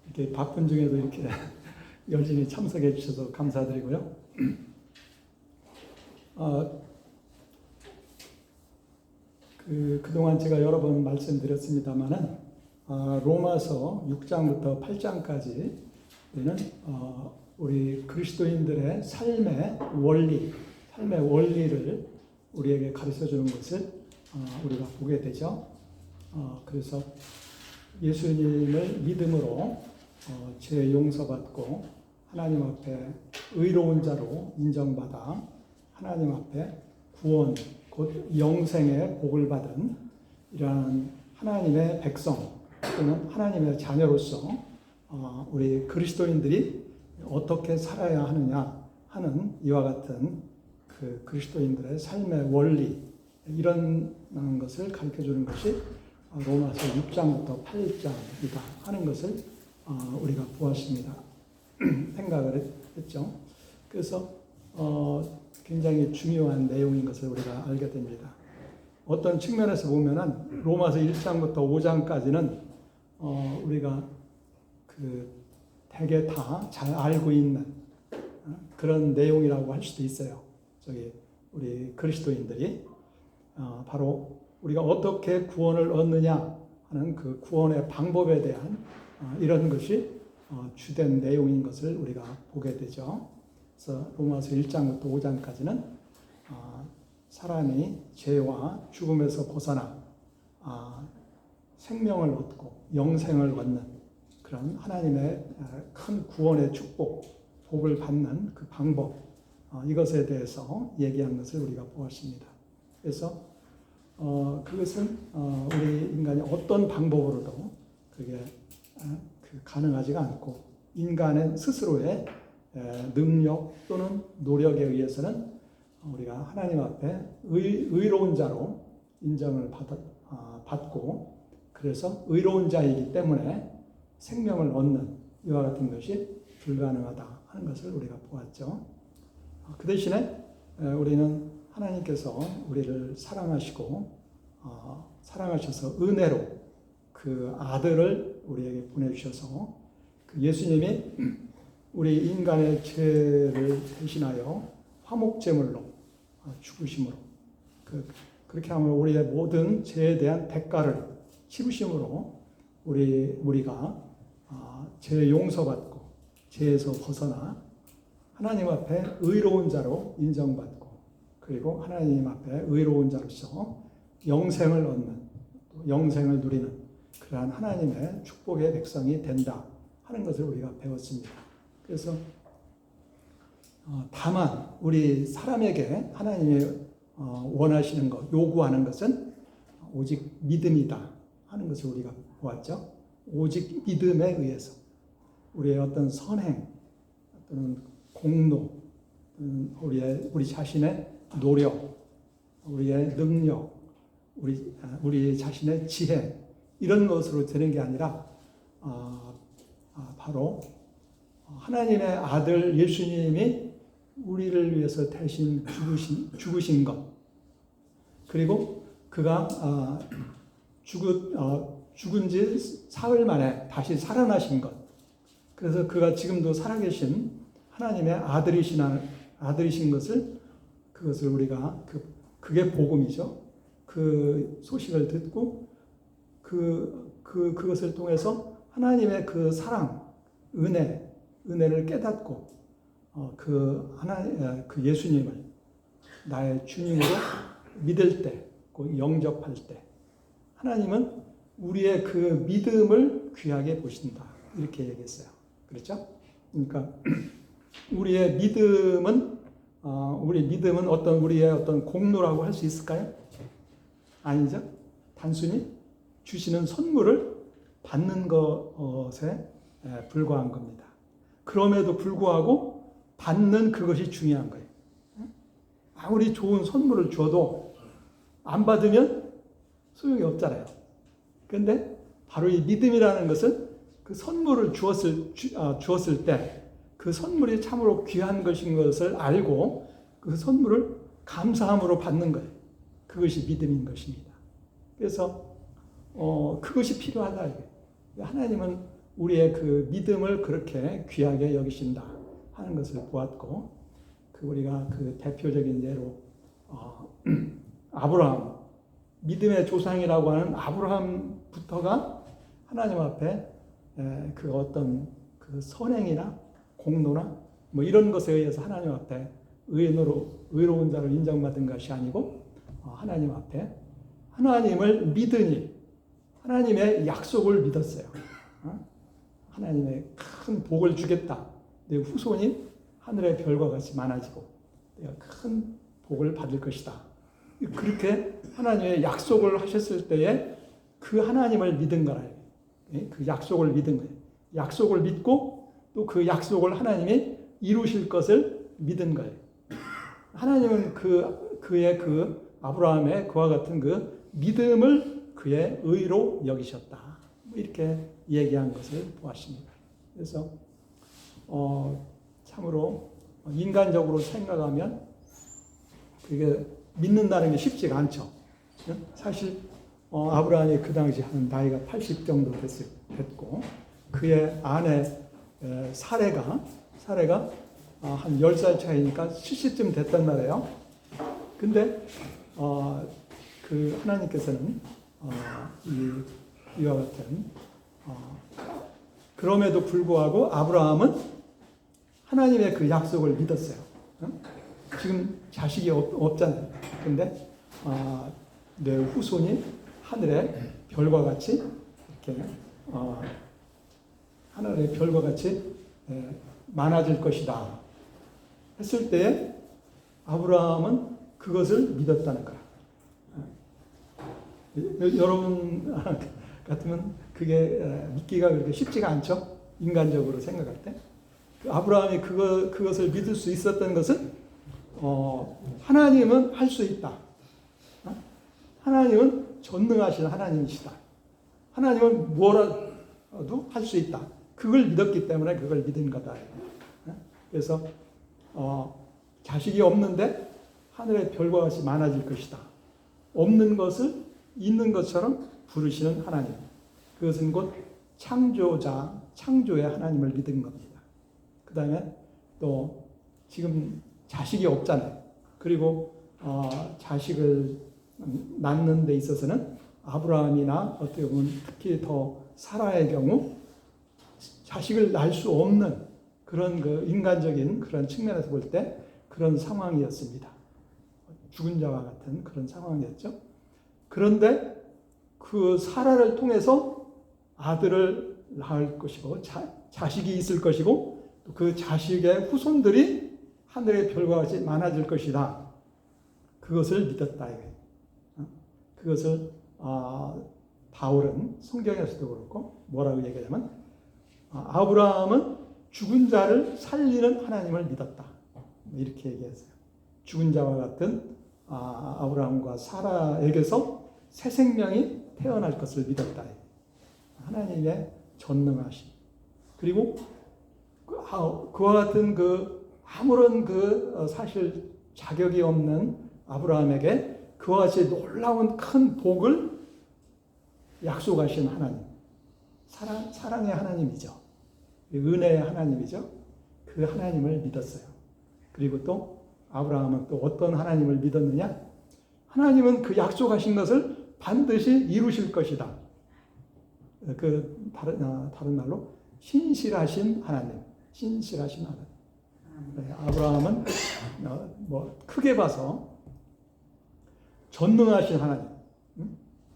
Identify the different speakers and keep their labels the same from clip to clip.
Speaker 1: 이렇게 바쁜 중에도 이렇게 열심히 참석해 주셔서 감사드리고요. 그동안 제가 여러 번 말씀드렸습니다만은 로마서 6장부터 8장까지는 우리 그리스도인들의 삶의 원리를 우리에게 가르쳐 주는 것을 우리가 보게 되죠. 그래서 예수님을 믿음으로 죄 용서받고 하나님 앞에 의로운 자로 인정받아 하나님 앞에 구원, 곧 영생의 복을 받은 이러한 하나님의 백성 또는 하나님의 자녀로서 우리 그리스도인들이 어떻게 살아야 하느냐 하는 이와 같은 그 그리스도인들의 삶의 원리 이런 것을 가르쳐주는 것이 로마서 6장부터 8장이다 하는 것을 우리가 보았습니다. 생각을 했죠. 그래서 굉장히 중요한 내용인 것을 우리가 알게 됩니다. 어떤 측면에서 보면은 로마서 1장부터 5장까지는 우리가 대개 다 잘 알고 있는 그런 내용이라고 할 수도 있어요. 우리 그리스도인들이 바로 우리가 어떻게 구원을 얻느냐 하는 그 구원의 방법에 대한 이런 것이 주된 내용인 것을 우리가 보게 되죠. 그래서 로마서 1장부터 5장까지는 사람이 죄와 죽음에서 벗어나 생명을 얻고 영생을 얻는 그런 하나님의 큰 구원의 축복, 복을 받는 그 방법, 이것에 대해서 얘기한 것을 우리가 보았습니다. 그래서 그것은 우리 인간이 어떤 방법으로도 그게 가능하지가 않고 인간의 스스로의 능력 또는 노력에 의해서는 우리가 하나님 앞에 의로운 자로 인정을 받고 그래서 의로운 자이기 때문에 생명을 얻는 이와 같은 것이 불가능하다 하는 것을 우리가 보았죠. 그 대신에 우리는 하나님께서 우리를 사랑하시고 사랑하셔서 은혜로 그 아들을 우리에게 보내주셔서 그 예수님이 우리 인간의 죄를 대신하여 화목제물로 죽으심으로 그렇게 하면 우리의 모든 죄에 대한 대가를 치르심으로 우리가 죄 용서받고 죄에서 벗어나 하나님 앞에 의로운 자로 인정받고 그리고 하나님 앞에 의로운 자로서 영생을 얻는 영생을 누리는 그러한 하나님의 축복의 백성이 된다 하는 것을 우리가 배웠습니다. 그래서 다만 우리 사람에게 하나님이 원하시는 것, 요구하는 것은 오직 믿음이다 하는 것을 우리가 보았죠. 오직 믿음에 의해서 우리의 어떤 선행, 또는 공로, 우리 자신의 노력, 우리의 능력, 우리 자신의 지혜 이런 것으로 되는 게 아니라 바로 하나님의 아들 예수님이 우리를 위해서 대신 죽으신 것 그리고 그가 죽은 지 사흘 만에 다시 살아나신 것 그래서 그가 지금도 살아계신 하나님의 아들이신 것을 그것을 우리가 그게 복음이죠. 그 소식을 듣고 그것을 통해서 하나님의 그 사랑, 은혜를 깨닫고 그 예수님을 나의 주님으로 믿을 때, 영접할 때 하나님은 우리의 그 믿음을 귀하게 보신다 이렇게 얘기했어요. 그렇죠? 그러니까 우리의 믿음은 우리의 어떤 공로라고 할 수 있을까요? 아니죠. 단순히 주시는 선물을 받는 것에 불과한 겁니다. 그럼에도 불구하고 받는 그것이 중요한 거예요. 아무리 좋은 선물을 줘도 안 받으면 소용이 없잖아요. 그런데 바로 이 믿음이라는 것은 그 선물을 주었을 때 그 선물이 참으로 귀한 것인 것을 알고 그 선물을 감사함으로 받는 거예요. 그것이 믿음인 것입니다. 그래서 그것이 필요하다. 이게. 하나님은 우리의 그 믿음을 그렇게 귀하게 여기신다 하는 것을 보았고, 우리가 그 대표적인 예로 아브라함, 믿음의 조상이라고 하는 아브라함부터가 하나님 앞에 그 어떤 그 선행이나 공로나 뭐 이런 것에 의해서 하나님 앞에 의로운 자로 인정받은 것이 아니고, 하나님 앞에 하나님을 믿으니 하나님의 약속을 믿었어요. 하나님의 큰 복을 주겠다. 내 후손이 하늘의 별과 같이 많아지고 내가 큰 복을 받을 것이다. 그렇게 하나님의 약속을 하셨을 때에 그 하나님을 믿은 거라. 그 약속을 믿은 거예요. 약속을 믿고 또 그 약속을 하나님이 이루실 것을 믿은 거예요. 하나님은 그의 그 아브라함의 그와 같은 그 믿음을 그의 의로 여기셨다. 이렇게 얘기한 것을 보았습니다. 그래서 참으로 인간적으로 생각하면 그게 믿는다는 게 쉽지가 않죠. 사실 아브라함이 그 당시 한 나이가 80 정도 됐고, 그의 아내 사레가 한 10살 차이니까 70쯤 됐단 말이에요. 근데 그 하나님께서는 이와 같은 그럼에도 불구하고 아브라함은 하나님의 그 약속을 믿었어요. 지금 자식이 없잖아요. 근데 내 후손이 하늘의 별과 같이 이렇게 하늘의 별과 같이 많아질 것이다 했을 때 아브라함은 그것을 믿었다는 거야. 여러분 같으면 그게 믿기가 그렇게 쉽지가 않죠. 인간적으로 생각할 때. 아브라함이 그것을 믿을 수 있었던 것은 하나님은 할 수 있다. 하나님은 전능하신 하나님이시다. 하나님은 뭐라도 할 수 있다. 그걸 믿었기 때문에 그걸 믿은 거다. 그래서 자식이 없는데 하늘의 별과 같이 많아질 것이다. 없는 것을 있는 것처럼 부르시는 하나님. 그것은 곧 창조의 하나님을 믿은 겁니다. 그 다음에 또 지금 자식이 없잖아요. 그리고 자식을 낳는 데 있어서는 아브라함이나 어떻게 보면 특히 더 사라의 경우 자식을 낳을 수 없는 그런 그 인간적인 그런 측면에서 볼 때 그런 상황이었습니다. 죽은 자와 같은 그런 상황이었죠. 그런데 그 사라를 통해서 아들을 낳을 것이고 자식이 있을 것이고 또 그 자식의 후손들이 하늘의 별과 같이 많아질 것이다. 그것을 믿었다. 그것을 바울은 성경에서도 그렇고 뭐라고 얘기하냐면 아브라함은 죽은 자를 살리는 하나님을 믿었다. 이렇게 얘기했어요. 죽은 자와 같은 아브라함과 사라에게서 새 생명이 태어날 것을 믿었다. 하나님의 전능하심. 그리고 그와 같은 아무런 사실 자격이 없는 아브라함에게 그와 같이 놀라운 큰 복을 약속하신 하나님. 사랑의 하나님이죠. 은혜의 하나님이죠. 그 하나님을 믿었어요. 그리고 또 아브라함은 또 어떤 하나님을 믿었느냐? 하나님은 그 약속하신 것을 반드시 이루실 것이다. 다른 말로 신실하신 하나님. 신실하신 하나님. 아브라함은 크게 봐서 전능하신 하나님.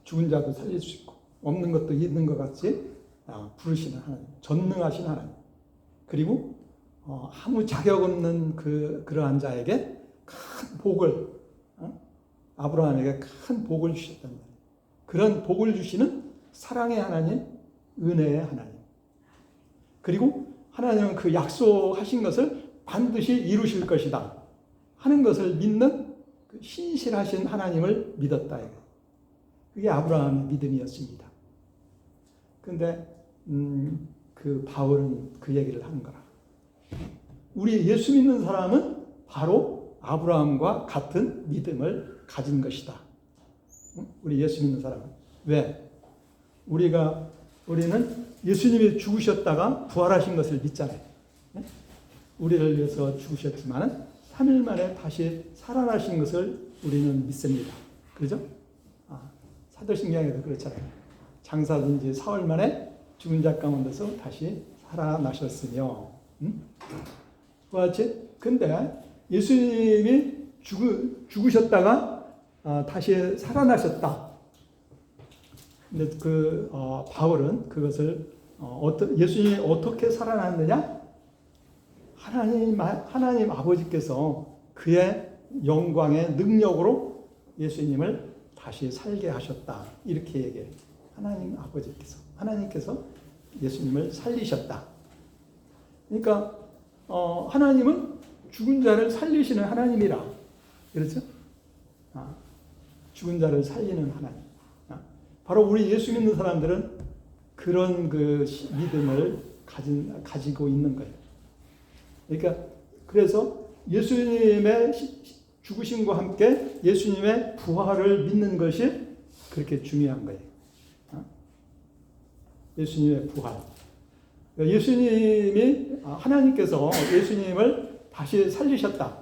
Speaker 1: 죽은 자도 살릴 수 있고 없는 것도 있는 것 같이 부르시는 하나님. 전능하신 하나님. 그리고 아무 자격 없는 그러한 자에게 큰 복을 아브라함에게 큰 복을 주셨단 말이에요. 그런 복을 주시는 사랑의 하나님, 은혜의 하나님. 그리고 하나님은 그 약속하신 것을 반드시 이루실 것이다 하는 것을 믿는 그 신실하신 하나님을 믿었다. 그게 아브라함의 믿음이었습니다. 그런데 그 바울은 그 얘기를 하는 거라. 우리 예수 믿는 사람은 바로 아브라함과 같은 믿음을 가진 것이다. 우리 예수 믿는 사람은. 왜? 우리가 우리는 예수님이 죽으셨다가 부활하신 것을 믿잖아요. 네? 우리를 위해서 죽으셨지만 3일 만에 다시 살아나신 것을 우리는 믿습니다. 그죠? 사도신경에도 그렇잖아요. 장사된 지 사흘 만에 죽은 자 가운데서 다시 살아나셨으며, 그와 같이 근데 예수님이 죽으셨다가 다시 살아나셨다. 근데 바울은 그것을 예수님이 어떻게 살아났느냐? 하나님 아버지께서 그의 영광의 능력으로 예수님을 다시 살게 하셨다. 이렇게 얘기해요. 하나님께서 예수님을 살리셨다. 그러니까 하나님은 죽은 자를 살리시는 하나님이라. 그렇죠? 죽은 자를 살리는 하나님. 바로 우리 예수 믿는 사람들은 그런 믿음을 가지고 있는 거예요. 그러니까 그래서 예수님의 죽으심과 함께 예수님의 부활을 믿는 것이 그렇게 중요한 거예요. 예수님의 부활. 하나님께서 예수님을 다시 살리셨다.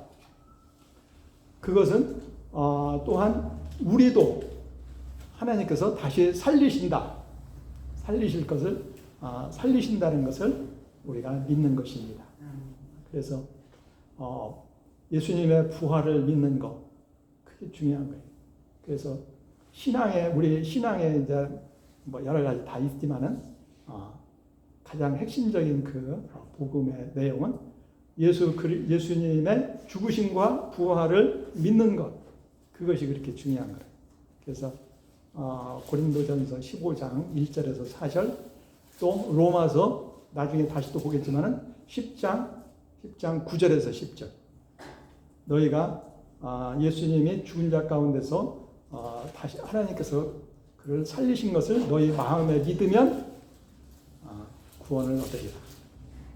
Speaker 1: 그것은 또한 우리도 하나님께서 다시 살리실 것을 살리신다는 것을 우리가 믿는 것입니다. 그래서 예수님의 부활을 믿는 것, 그게 중요한 거예요. 그래서 우리 신앙에 이제 여러 가지 다 있지만은 가장 핵심적인 복음의 내용은 예수님의 죽으심과 부활을 믿는 것, 그것이 그렇게 중요한 거예요. 그래서 고린도전서 15장 1절에서 4절, 또 로마서 나중에 다시 또 보겠지만은 10장 9절에서 10절. 너희가 예수님이 죽은 자 가운데서 다시 하나님께서 그를 살리신 것을 너희 마음에 믿으면 구원을 얻으리라.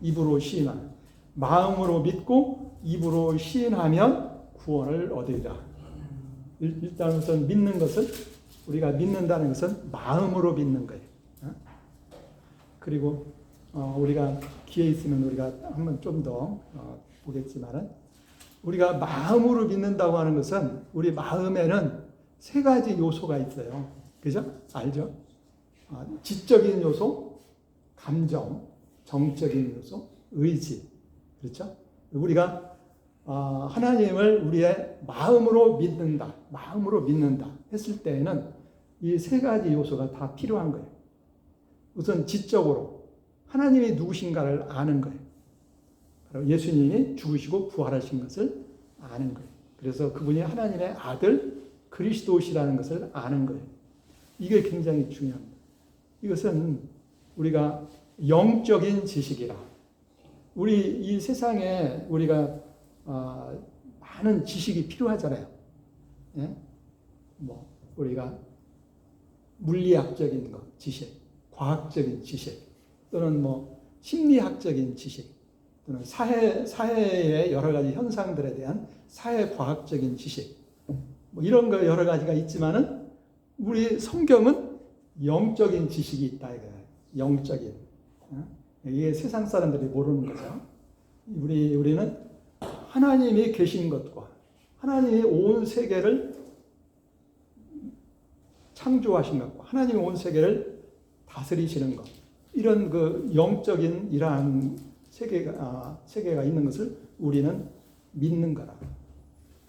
Speaker 1: 입으로 시인하면, 마음으로 믿고 입으로 시인하면 구원을 얻으리라. 일단 우선 믿는 것은, 우리가 믿는다는 것은 마음으로 믿는 거예요. 그리고 우리가 기회 있으면 우리가 한번 좀 더 보겠지만은, 우리가 마음으로 믿는다고 하는 것은 우리 마음에는 세 가지 요소가 있어요. 그죠? 알죠? 지적인 요소, 감정, 정적인 요소, 의지. 그렇죠? 우리가 하나님을 우리의 마음으로 믿는다 했을 때에는 이 세 가지 요소가 다 필요한 거예요. 우선 지적으로 하나님이 누구신가를 아는 거예요. 바로 예수님이 죽으시고 부활하신 것을 아는 거예요. 그래서 그분이 하나님의 아들 그리스도시라는 것을 아는 거예요. 이게 굉장히 중요합니다. 이것은 우리가 영적인 지식이라. 우리 이 세상에 우리가 많은 지식이 필요하잖아요. 예? 우리가 물리학적인 지식, 과학적인 지식, 또는 심리학적인 지식, 또는 사회의 여러 가지 현상들에 대한 사회과학적인 지식, 이런 거 여러 가지가 있지만은 우리 성경은 영적인 지식이 있다 이거예요. 영적인. 이게 세상 사람들이 모르는 거죠. 우리는 하나님이 계신 것과 하나님이 온 세계를 창조하신 것과 하나님이 온 세계를 다스리시는 것, 이런 영적인 이러한 세계가 있는 것을 우리는 믿는 거라.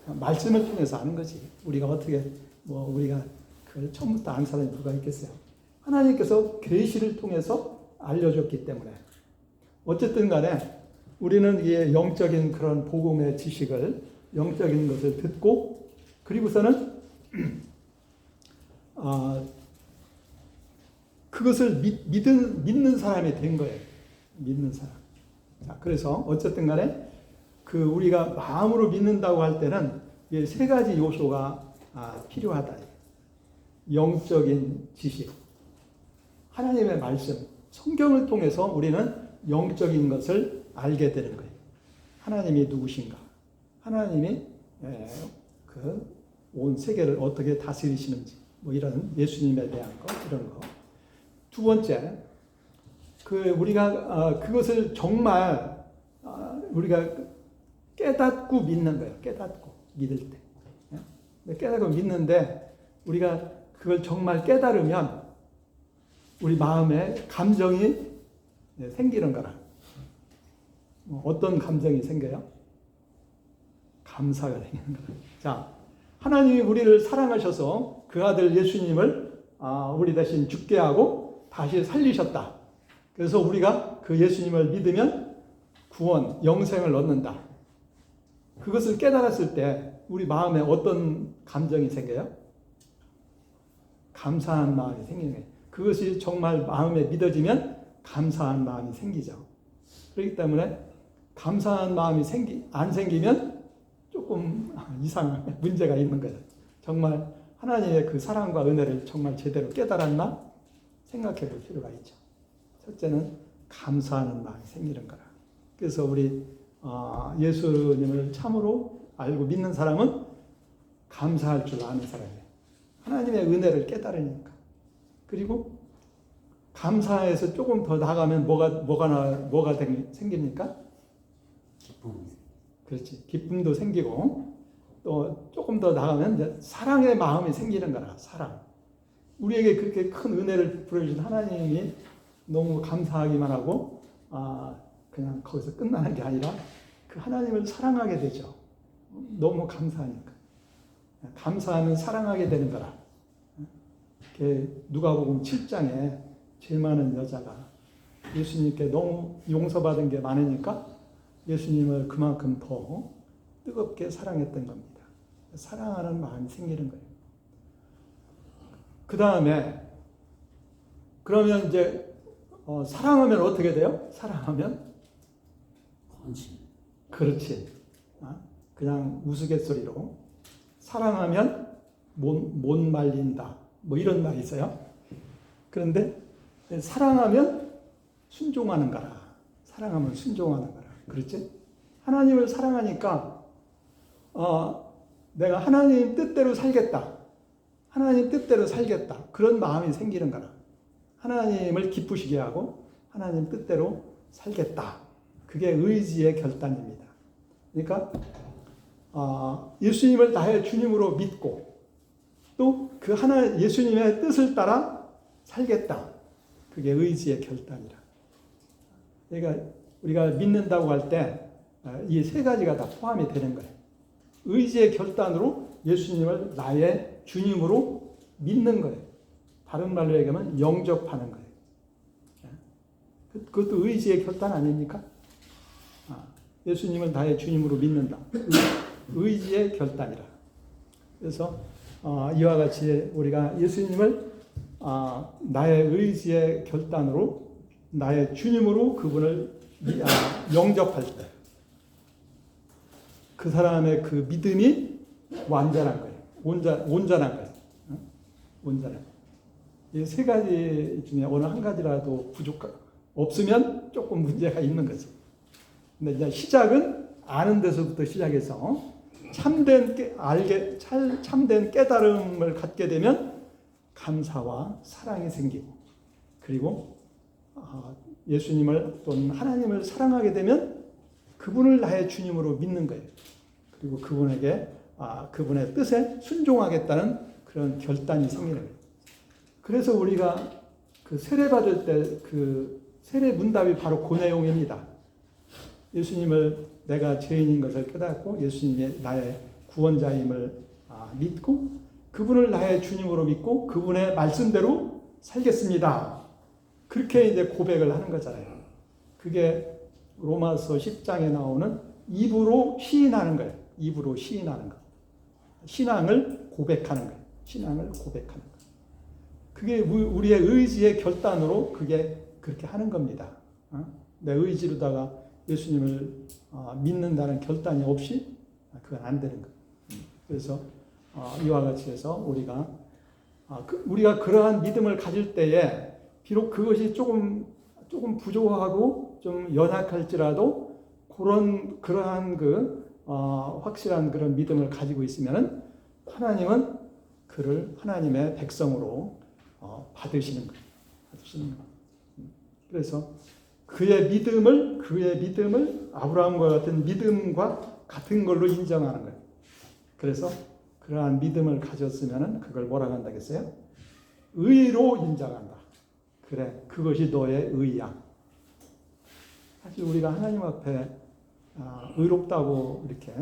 Speaker 1: 말씀을 통해서 아는 거지. 우리가 어떻게 우리가 그걸 처음부터 아는 사람이 누가 있겠어요? 하나님께서 계시를 통해서 알려줬기 때문에. 어쨌든 간에 우리는 이 영적인 그런 복음의 지식을, 영적인 것을 듣고, 그리고서는 그것을 믿는 사람이 된 거예요. 믿는 사람. 자, 그래서 어쨌든 간에 우리가 마음으로 믿는다고 할 때는 이 세 가지 요소가 필요하다. 영적인 지식, 하나님의 말씀, 성경을 통해서 우리는 영적인 것을 알게 되는 거예요. 하나님이 누구신가? 하나님이 온 세계를 어떻게 다스리시는지, 이런 예수님에 대한 것, 이런 거. 두 번째, 우리가 그것을 정말 우리가 깨닫고 믿는 거예요. 깨닫고 믿을 때. 깨닫고 믿는데 우리가 그걸 정말 깨달으면 우리 마음에 감정이 생기는 거라. 어떤 감정이 생겨요? 감사가 생기는 거라. 자, 하나님이 우리를 사랑하셔서 그 아들 예수님을 우리 대신 죽게 하고 다시 살리셨다. 그래서 우리가 그 예수님을 믿으면 구원, 영생을 얻는다. 그것을 깨달았을 때 우리 마음에 어떤 감정이 생겨요? 감사한 마음이 생기는 거예요. 그것이 정말 마음에 믿어지면 감사한 마음이 생기죠. 그렇기 때문에 감사한 마음이 안 생기면 조금 이상한 문제가 있는 거예요. 정말 하나님의 그 사랑과 은혜를 정말 제대로 깨달았나 생각해 볼 필요가 있죠. 첫째는 감사하는 마음이 생기는 거라. 그래서 우리 예수님을 참으로 알고 믿는 사람은 감사할 줄 아는 사람이에요. 하나님의 은혜를 깨달으니까. 그리고 감사해서 조금 더 나가면 뭐가 생깁니까?
Speaker 2: 기쁨.
Speaker 1: 그렇지. 기쁨도 생기고 또 조금 더 나가면 이제 사랑의 마음이 생기는 거라. 사랑. 우리에게 그렇게 큰 은혜를 베풀어주신 하나님이 너무 감사하기만 하고 그냥 거기서 끝나는 게 아니라 그 하나님을 사랑하게 되죠. 너무 감사하니까. 감사하면 사랑하게 되는 거라. 누가복음 7장에 죄 많은 여자가 예수님께 너무 용서받은 게 많으니까 예수님을 그만큼 더 뜨겁게 사랑했던 겁니다. 사랑하는 마음이 생기는 거예요. 그 다음에 그러면 이제 사랑하면 어떻게 돼요? 사랑하면
Speaker 2: 헌신.
Speaker 1: 그렇지. 그냥 우스갯소리로 사랑하면 못 말린다. 뭐 이런 말이 있어요. 그런데 사랑하면 순종하는 거라. 사랑하면 순종하는 거라. 그렇지? 하나님을 사랑하니까 내가 하나님 뜻대로 살겠다. 하나님 뜻대로 살겠다. 그런 마음이 생기는 거라. 하나님을 기쁘시게 하고 하나님 뜻대로 살겠다. 그게 의지의 결단입니다. 그러니까 예수님을 나의 주님으로 믿고 또 그 예수님의 뜻을 따라 살겠다. 그게 의지의 결단이라. 그러니까 우리가 믿는다고 할 때 이 세 가지가 다 포함이 되는 거예요. 의지의 결단으로 예수님을 나의 주님으로 믿는 거예요. 다른 말로 얘기하면 영접하는 거예요. 그것도 의지의 결단 아닙니까? 예수님을 나의 주님으로 믿는다. 의지의 결단이라. 그래서 이와 같이 우리가 예수님을 나의 의지의 결단으로 나의 주님으로 그분을 영접할 때 그 사람의 그 믿음이 완전한 거예요. 온전한 거예요. 온전한. 이 세 가지 중에 어느 한 가지라도 없으면 조금 문제가 있는 거죠. 근데 이제 시작은 아는 데서부터 시작해서 참된 깨달음을 갖게 되면 감사와 사랑이 생기고 그리고 예수님을 또는 하나님을 사랑하게 되면 그분을 나의 주님으로 믿는 거예요. 그리고 그분에게 그분의 뜻에 순종하겠다는 그런 결단이 생기는 거예요. 그래서 우리가 그 세례 받을 때 그 세례 문답이 바로 그 내용입니다. 예수님을 내가 죄인인 것을 깨닫고 예수님이 나의 구원자임을 믿고 그분을 나의 주님으로 믿고 그분의 말씀대로 살겠습니다. 그렇게 이제 고백을 하는 거잖아요. 그게 로마서 10장에 나오는 입으로 시인하는 거예요. 입으로 시인하는 거. 신앙을 고백하는 거예요. 신앙을 고백하는 거예요. 그게 우리의 의지의 결단으로 그게 그렇게 하는 겁니다. 내 의지로다가 예수님을 믿는다는 결단이 없이 그건 안 되는 거예요. 그래서 이와 같이 해서 우리가 그러한 믿음을 가질 때에 비록 그것이 조금 부족하고 좀 연약할지라도 그러한 확실한 그런 믿음을 가지고 있으면은 하나님은 그를 하나님의 백성으로 받으시는 거예요. 받으시는 거예요. 그래서 그의 믿음을 아브라함과 같은 믿음과 같은 걸로 인정하는 거예요. 그래서 그러한 믿음을 가졌으면 그걸 뭐라고 한다겠어요? 의로 인정한다. 그래, 그것이 너의 의야. 사실 우리가 하나님 앞에 의롭다고 이렇게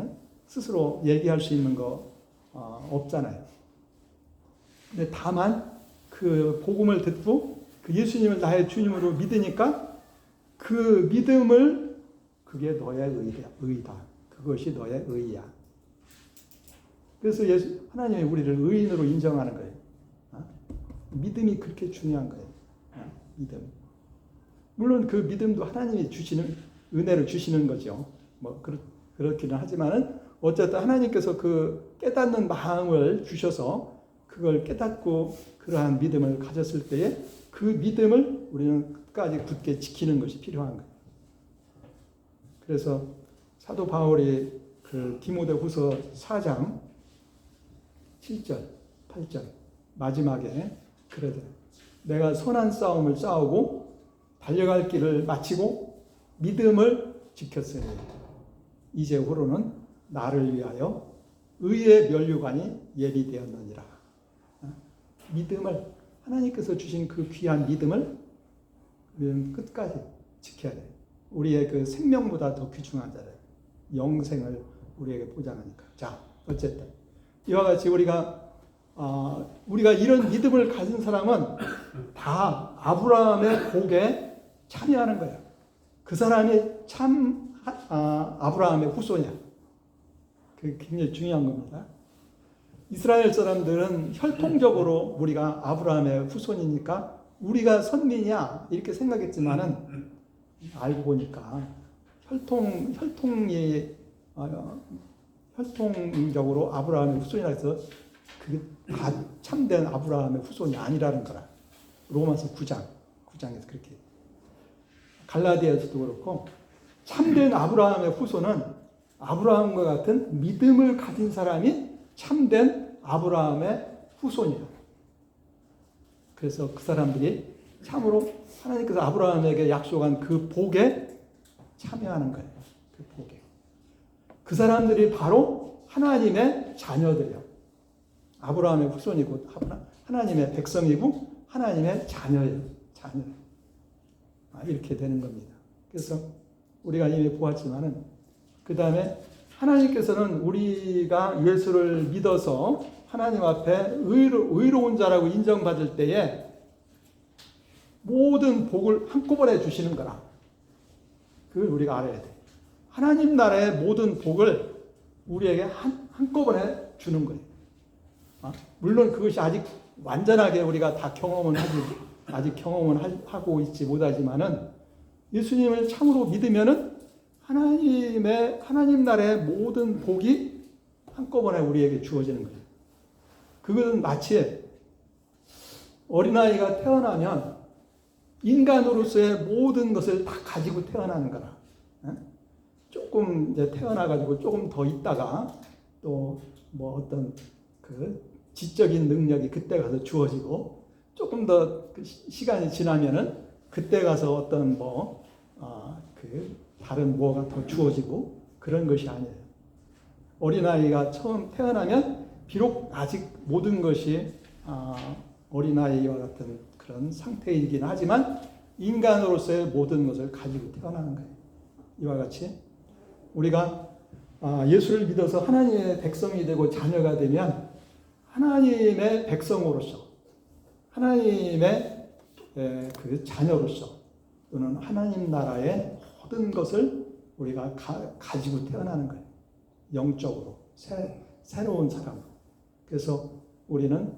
Speaker 1: 스스로 얘기할 수 있는 거 없잖아요. 근데 다만 그 복음을 듣고 그 예수님을 나의 주님으로 믿으니까 그 믿음을 그게 너의 의다. 그것이 너의 의야. 그래서 하나님이 우리를 의인으로 인정하는 거예요. 믿음이 그렇게 중요한 거예요. 믿음. 물론 그 믿음도 하나님이 주시는 은혜를 주시는 거죠. 뭐 그렇기는 하지만은 어쨌든 하나님께서 그 깨닫는 마음을 주셔서 그걸 깨닫고 그러한 믿음을 가졌을 때에 그 믿음을 우리는 끝까지 굳게 지키는 것이 필요한 거예요. 그래서 사도 바울이 그 디모데후서 4장 7절, 8절 마지막에 그러더래요. 내가 선한 싸움을 싸우고 달려갈 길을 마치고 믿음을 지켰으니 이제후로는 나를 위하여 의의 면류관이 예비되었느니라. 믿음을 하나님께서 주신 그 귀한 믿음을 우리는 끝까지 지켜야 돼요. 우리의 그 생명보다 더 귀중하잖아요. 영생을 우리에게 보장하니까. 자, 어쨌든 이와 같이 우리가 이런 믿음을 가진 사람은 다 아브라함의 복에 참여하는 거예요. 그 사람이 참 아브라함의 후손이야. 그게 굉장히 중요한 겁니다. 이스라엘 사람들은 혈통적으로 우리가 아브라함의 후손이니까 우리가 선민이야 이렇게 생각했지만은 알고 보니까 혈통적으로 아브라함의 후손이라 해서 그게 다 참된 아브라함의 후손이 아니라는 거라. 로마서 9장에서 그렇게. 갈라디아서도 그렇고 참된 아브라함의 후손은 아브라함과 같은 믿음을 가진 사람이 참된 아브라함의 후손이야. 그래서 그 사람들이 참으로 하나님께서 아브라함에게 약속한 그 복에 참여하는 거예요. 그 복에. 그 사람들이 바로 하나님의 자녀들이에요. 아브라함의 후손이고 하나님의 백성이고 하나님의 자녀예요. 자녀. 이렇게 되는 겁니다. 그래서 우리가 이미 보았지만은 그 다음에 하나님께서는 우리가 예수를 믿어서 하나님 앞에 의로운 자라고 인정받을 때에 모든 복을 한꺼번에 주시는 거라. 그걸 우리가 알아야 돼. 하나님 나라의 모든 복을 우리에게 한꺼번에 주는 거예요. 물론 그것이 아직 완전하게 우리가 다 아직 경험은 하고 있지 못하지만은 예수님을 참으로 믿으면은 하나님 나라의 모든 복이 한꺼번에 우리에게 주어지는 거예요. 그것은 마치 어린아이가 태어나면 인간으로서의 모든 것을 다 가지고 태어나는 거라. 조금 이제 태어나가지고 조금 더 있다가 또 뭐 어떤 그 지적인 능력이 그때 가서 주어지고 조금 더 시간이 지나면은 그때 가서 어떤 다른 뭐가 더 주어지고 그런 것이 아니에요. 어린아이가 처음 태어나면 비록 아직 모든 것이 어린아이와 같은 그런 상태이긴 하지만 인간으로서의 모든 것을 가지고 태어나는 거예요. 이와 같이 우리가 예수를 믿어서 하나님의 백성이 되고 자녀가 되면 하나님의 백성으로서 하나님의 그 자녀로서 또는 하나님 나라의 모든 것을 우리가 가지고 태어나는 거예요. 영적으로 새로운 사람으로. 그래서 우리는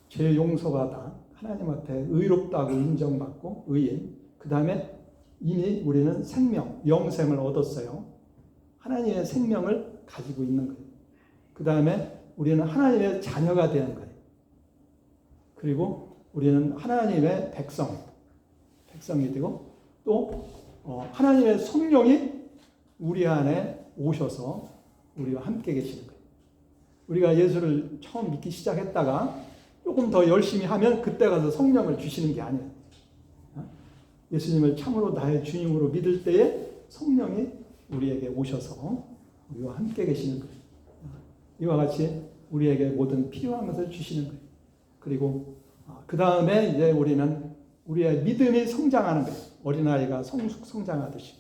Speaker 1: 죄 용서받아 하나님 앞에 의롭다고 인정받고 의인. 그 다음에 이미 우리는 영생을 얻었어요. 하나님의 생명을 가지고 있는 거예요. 그 다음에 우리는 하나님의 자녀가 되는 거예요. 그리고 우리는 하나님의 백성이 되고 또 하나님의 성령이 우리 안에 오셔서 우리와 함께 계시는 거예요. 우리가 예수를 처음 믿기 시작했다가 조금 더 열심히 하면 그때 가서 성령을 주시는 게 아니에요. 예수님을 참으로 나의 주님으로 믿을 때에 성령이 우리에게 오셔서 우리와 함께 계시는 거예요. 이와 같이 우리에게 모든 필요한 것을 주시는 거예요. 그리고 그 다음에 이제 우리는 우리의 믿음이 성장하는 거예요. 어린아이가 성장하듯이.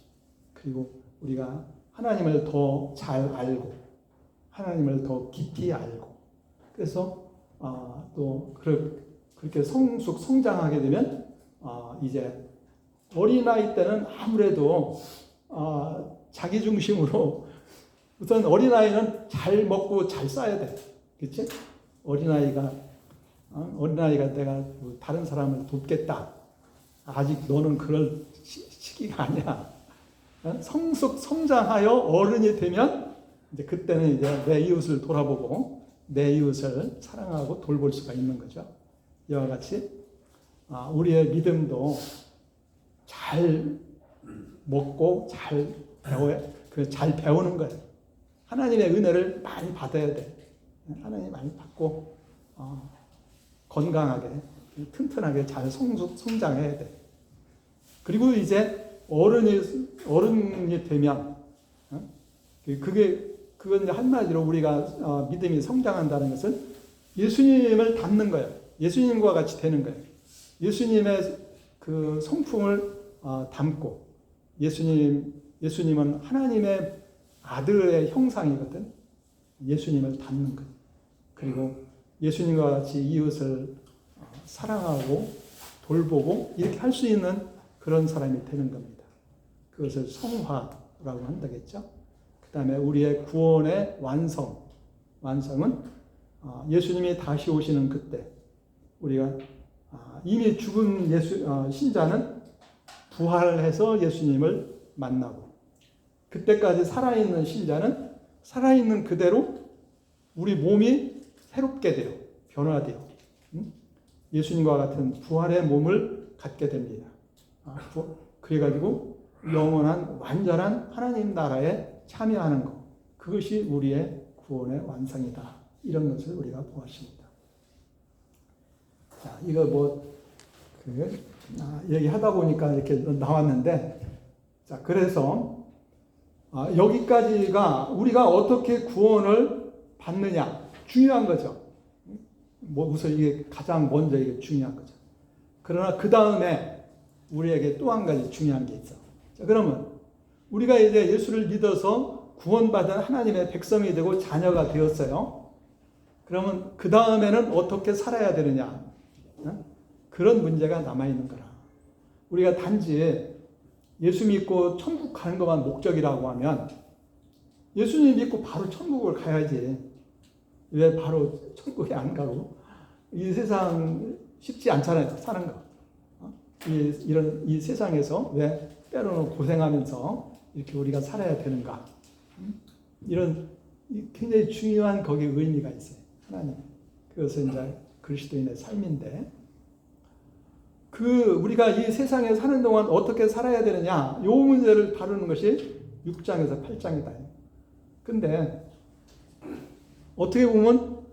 Speaker 1: 그리고 우리가 하나님을 더 잘 알고 하나님을 더 깊이 알고 그래서 또 그렇게 성장하게 되면 이제 어린아이 때는 아무래도 자기 중심으로 우선 어린아이는 잘 먹고 잘 싸야 돼. 그치? 어린아이가 내가 다른 사람을 돕겠다. 아직 너는 그럴 시기가 아니야. 성장하여 어른이 되면 이제 그때는 이제 내 이웃을 돌아보고 내 이웃을 사랑하고 돌볼 수가 있는 거죠. 이와 같이 우리의 믿음도 잘 먹고 잘 배우는 거예요. 하나님의 은혜를 많이 받아야 돼. 하나님 많이 받고 건강하게 튼튼하게 잘 성장해야 돼. 그리고 이제 어른이 되면 그건 한마디로 우리가 믿음이 성장한다는 것은 예수님을 닮는 거예요. 예수님과 같이 되는 거예요. 예수님의 그 성품을 담고 예수님은 하나님의 아들의 형상이거든. 예수님을 닮는 거예요. 그리고 예수님과 같이 이웃을 사랑하고 돌보고 이렇게 할 수 있는 그런 사람이 되는 겁니다. 그것을 성화라고 한다겠죠. 그 다음에 우리의 구원의 완성은 예수님이 다시 오시는 그때 우리가 이미 죽은 신자는 부활해서 예수님을 만나고 그때까지 살아있는 신자는 살아있는 그대로 우리 몸이 새롭게 돼요. 변화돼요. 예수님과 같은 부활의 몸을 갖게 됩니다. 그래가지고 영원한 완전한 하나님 나라에 참여하는 것. 그것이 우리의 구원의 완성이다. 이런 것을 우리가 보았습니다. 자, 이거 얘기하다 보니까 이렇게 나왔는데, 자, 그래서 여기까지가 우리가 어떻게 구원을 받느냐 중요한 거죠. 우선 이게 가장 먼저 이게 중요한 거죠. 그러나 그 다음에 우리에게 또 한 가지 중요한 게 있어. 자, 그러면 우리가 이제 예수를 믿어서 구원받은 하나님의 백성이 되고 자녀가 되었어요. 그러면 그 다음에는 어떻게 살아야 되느냐? 그런 문제가 남아있는 거라. 우리가 단지 예수 믿고 천국 가는 것만 목적이라고 하면 예수님 믿고 바로 천국을 가야지. 왜 바로 천국에 안 가고? 이 세상 쉽지 않잖아요. 사는 거. 이 세상에서 왜 때로는 고생하면서 이렇게 우리가 살아야 되는가? 이런 굉장히 중요한 거기에 의미가 있어요. 하나님. 그것은 이제 그리스도인의 삶인데, 우리가 이 세상에 사는 동안 어떻게 살아야 되느냐, 이 문제를 다루는 것이 6장에서 8장이다. 근데, 어떻게 보면,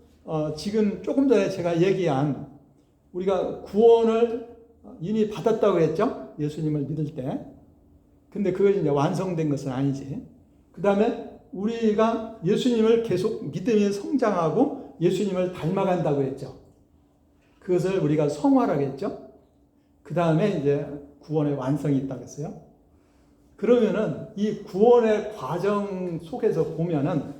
Speaker 1: 지금 조금 전에 제가 얘기한, 우리가 구원을 이미 받았다고 했죠? 예수님을 믿을 때. 근데 그것이 이제 완성된 것은 아니지. 그 다음에 우리가 예수님을 계속 믿음이 성장하고 예수님을 닮아간다고 했죠. 그것을 우리가 성화라고 했죠. 그 다음에 이제 구원의 완성이 있다고 했어요. 그러면은 이 구원의 과정 속에서 보면은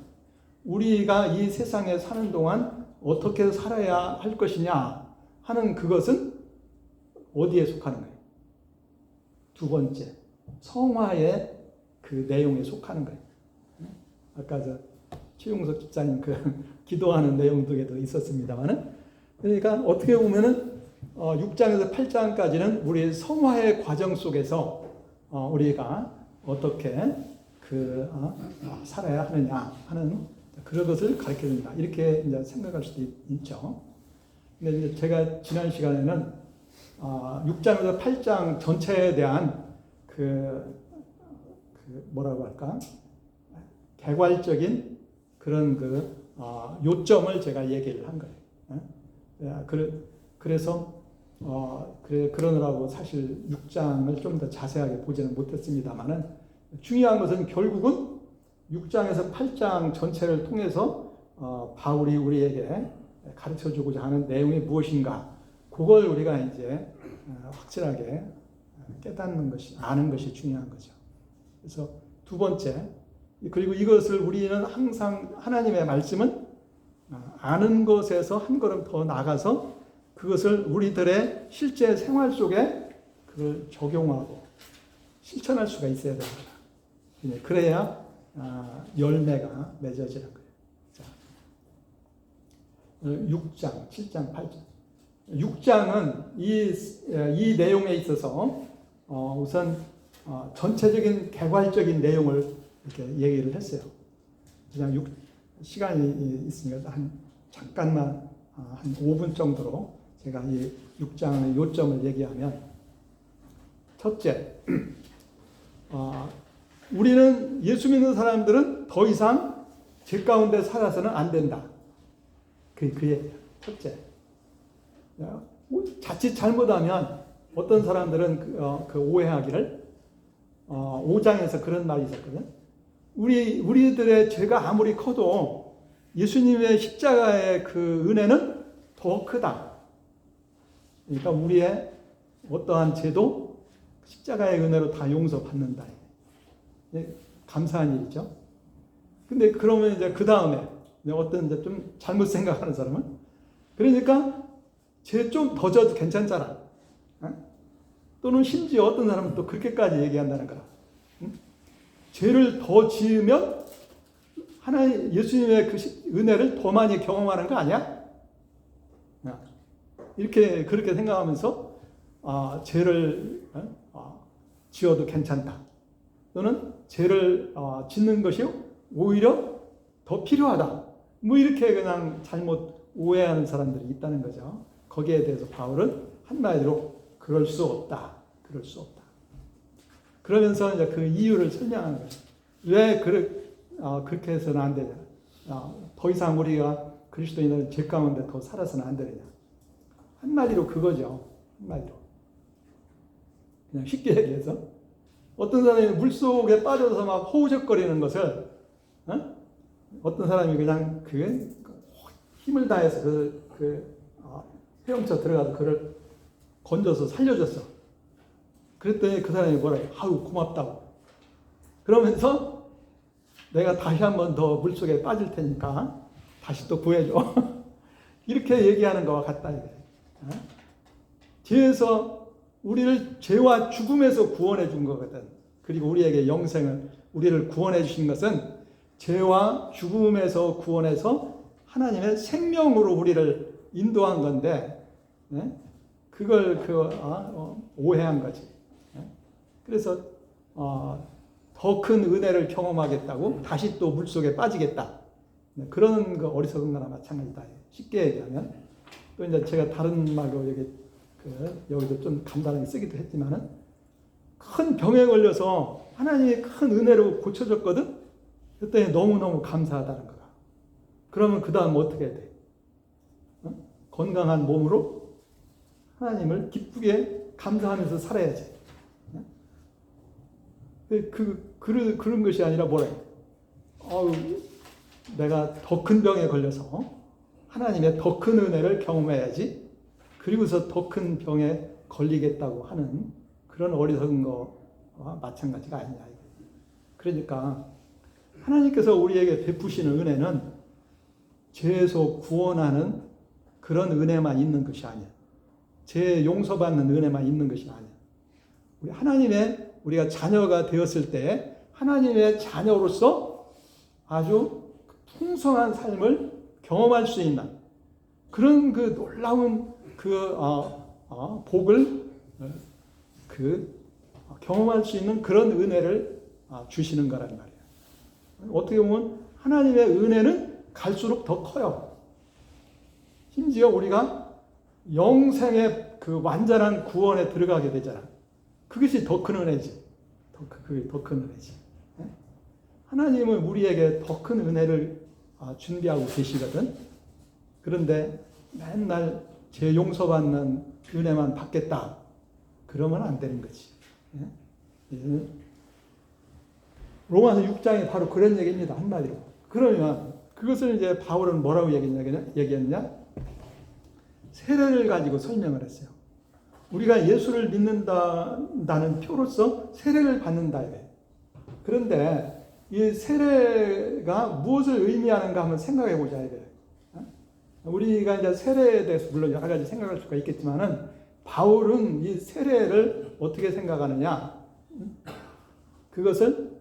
Speaker 1: 우리가 이 세상에 사는 동안 어떻게 살아야 할 것이냐 하는 그것은 어디에 속하는 거예요? 두 번째, 성화의 그 내용에 속하는 거예요. 아까 최용석 집사님 기도하는 내용도 있었습니다만은, 그러니까 어떻게 보면은 6장에서 8장까지는 우리 성화의 과정 속에서 우리가 어떻게 살아야 하느냐 하는 그런 것을 가르쳐 줍니다. 이렇게 이제 생각할 수도 있죠. 근데 이제 제가 지난 시간에는 6장에서 8장 전체에 대한 뭐라고 할까? 개괄적인 그런 요점을 제가 얘기를 한 거예요. 그래서 그러느라고 사실 6장을 좀 더 자세하게 보지는 못했습니다만은 중요한 것은 결국은 6장에서 8장 전체를 통해서 바울이 우리에게 가르쳐 주고자 하는 내용이 무엇인가, 그걸 우리가 이제 확실하게 깨닫는 것이, 아는 것이 중요한 거죠. 그래서 두 번째, 그리고 이것을 우리는 항상 하나님의 말씀은 아는 것에서 한 걸음 더 나가서 그것을 우리들의 실제 생활 속에 그걸 적용하고 실천할 수가 있어야 됩니다. 그래야 열매가 맺어지는 거예요. 자, 6장, 7장, 8장. 6장은 이 내용에 있어서 우선 전체적인 개괄적인 내용을 이렇게 얘기를 했어요. 그냥 시간이 있으니까 잠깐만 한 5분 정도로 제가 이 6장의 요점을 얘기하면, 첫째, 우리는 예수 믿는 사람들은 더 이상 죄 가운데 살아서는 안 된다. 그게 첫째. 자칫 잘못하면 어떤 사람들은 그 오해하기를 5장에서 그런 말이 있었거든. 우리들의 죄가 아무리 커도 예수님의 십자가의 그 은혜는 더 크다. 그러니까 우리의 어떠한 죄도 십자가의 은혜로 다 용서받는다. 감사한 일이죠. 근데 그러면 이제 그 다음에 어떤 이제 좀 잘못 생각하는 사람은, 그러니까 죄 좀 더 져도 괜찮잖아. 또는 심지어 어떤 사람은 또 그렇게까지 얘기한다는 거야. 죄를 더 지으면 하나님 예수님의 그 은혜를 더 많이 경험하는 거 아니야? 그렇게 생각하면서 죄를 지어도 괜찮다. 또는 죄를 짓는 것이 오히려 더 필요하다. 뭐 이렇게 그냥 잘못 오해하는 사람들이 있다는 거죠. 거기에 대해서 바울은 한마디로 그럴 수 없다. 그럴 수 없다. 그러면서 이제 그 이유를 설명하는 거죠. 왜 그렇게 해서는 안 되냐. 더 이상 우리가 그리스도인은 죄 가운데 더 살아서는 안 되느냐. 한마디로 그거죠. 한마디로. 그냥 쉽게 얘기해서 어떤 사람이 물속에 빠져서 막 호우적거리는 것을 어떤 사람이 그냥 힘을 다해서 헤엄쳐 들어가서 그를 건져서 살려줬어. 그랬더니 그 사람이 뭐라 해요? 아유, 고맙다고. 그러면서 내가 다시 한 번 더 물속에 빠질 테니까 다시 또 구해줘. 이렇게 얘기하는 것과 같다. 죄에서 우리를 죄와 죽음에서 구원해 준 거거든. 그리고 우리에게 영생을, 우리를 구원해 주신 것은 죄와 죽음에서 구원해서 하나님의 생명으로 우리를 인도한 건데, 그걸 오해한 거지. 그래서 더 큰 은혜를 경험하겠다고 다시 또 물속에 빠지겠다. 그런 그 어리석은 거나 마찬가지다. 쉽게 얘기하면. 또 이제 제가 다른 말로 여기도 좀 간단하게 쓰기도 했지만은, 큰 병에 걸려서 하나님의 큰 은혜로 고쳐졌거든? 그때 너무너무 감사하다는 거야. 그러면 그 다음 어떻게 해야 돼? 건강한 몸으로 하나님을 기쁘게 감사하면서 살아야지. 그런 것이 아니라 뭐래? 내가 더 큰 병에 걸려서 하나님의 더 큰 은혜를 경험해야지. 그리고서 더 큰 병에 걸리겠다고 하는 그런 어리석은 거와 마찬가지가 아니냐. 그러니까 하나님께서 우리에게 베푸시는 은혜는 죄에서 구원하는 그런 은혜만 있는 것이 아니야. 죄 용서받는 은혜만 있는 것이 아니야. 우리가 자녀가 되었을 때 하나님의 자녀로서 아주 풍성한 삶을 경험할 수 있는 그런 그 놀라운 복을 경험할 수 있는 그런 은혜를 주시는 거란 말이에요. 어떻게 보면 하나님의 은혜는 갈수록 더 커요. 심지어 우리가 영생의 그 완전한 구원에 들어가게 되잖아. 그것이 더 큰 은혜지. 그게 더 큰 은혜지. 하나님은 우리에게 더 큰 은혜를 준비하고 계시거든. 그런데 맨날 죄 용서받는 은혜만 받겠다. 그러면 안 되는 거지. 예? 로마서 6장에 바로 그런 얘기입니다. 한마디로. 그러면 그것을 이제 바울은 뭐라고 얘기했냐? 세례를 가지고 설명을 했어요. 우리가 예수를 믿는다는 표로서 세례를 받는다. 그런데 이 세례가 무엇을 의미하는가 한번 생각해 보자. 우리가 이제 세례에 대해서 물론 여러 가지 생각할 수가 있겠지만은 바울은 이 세례를 어떻게 생각하느냐? 그것을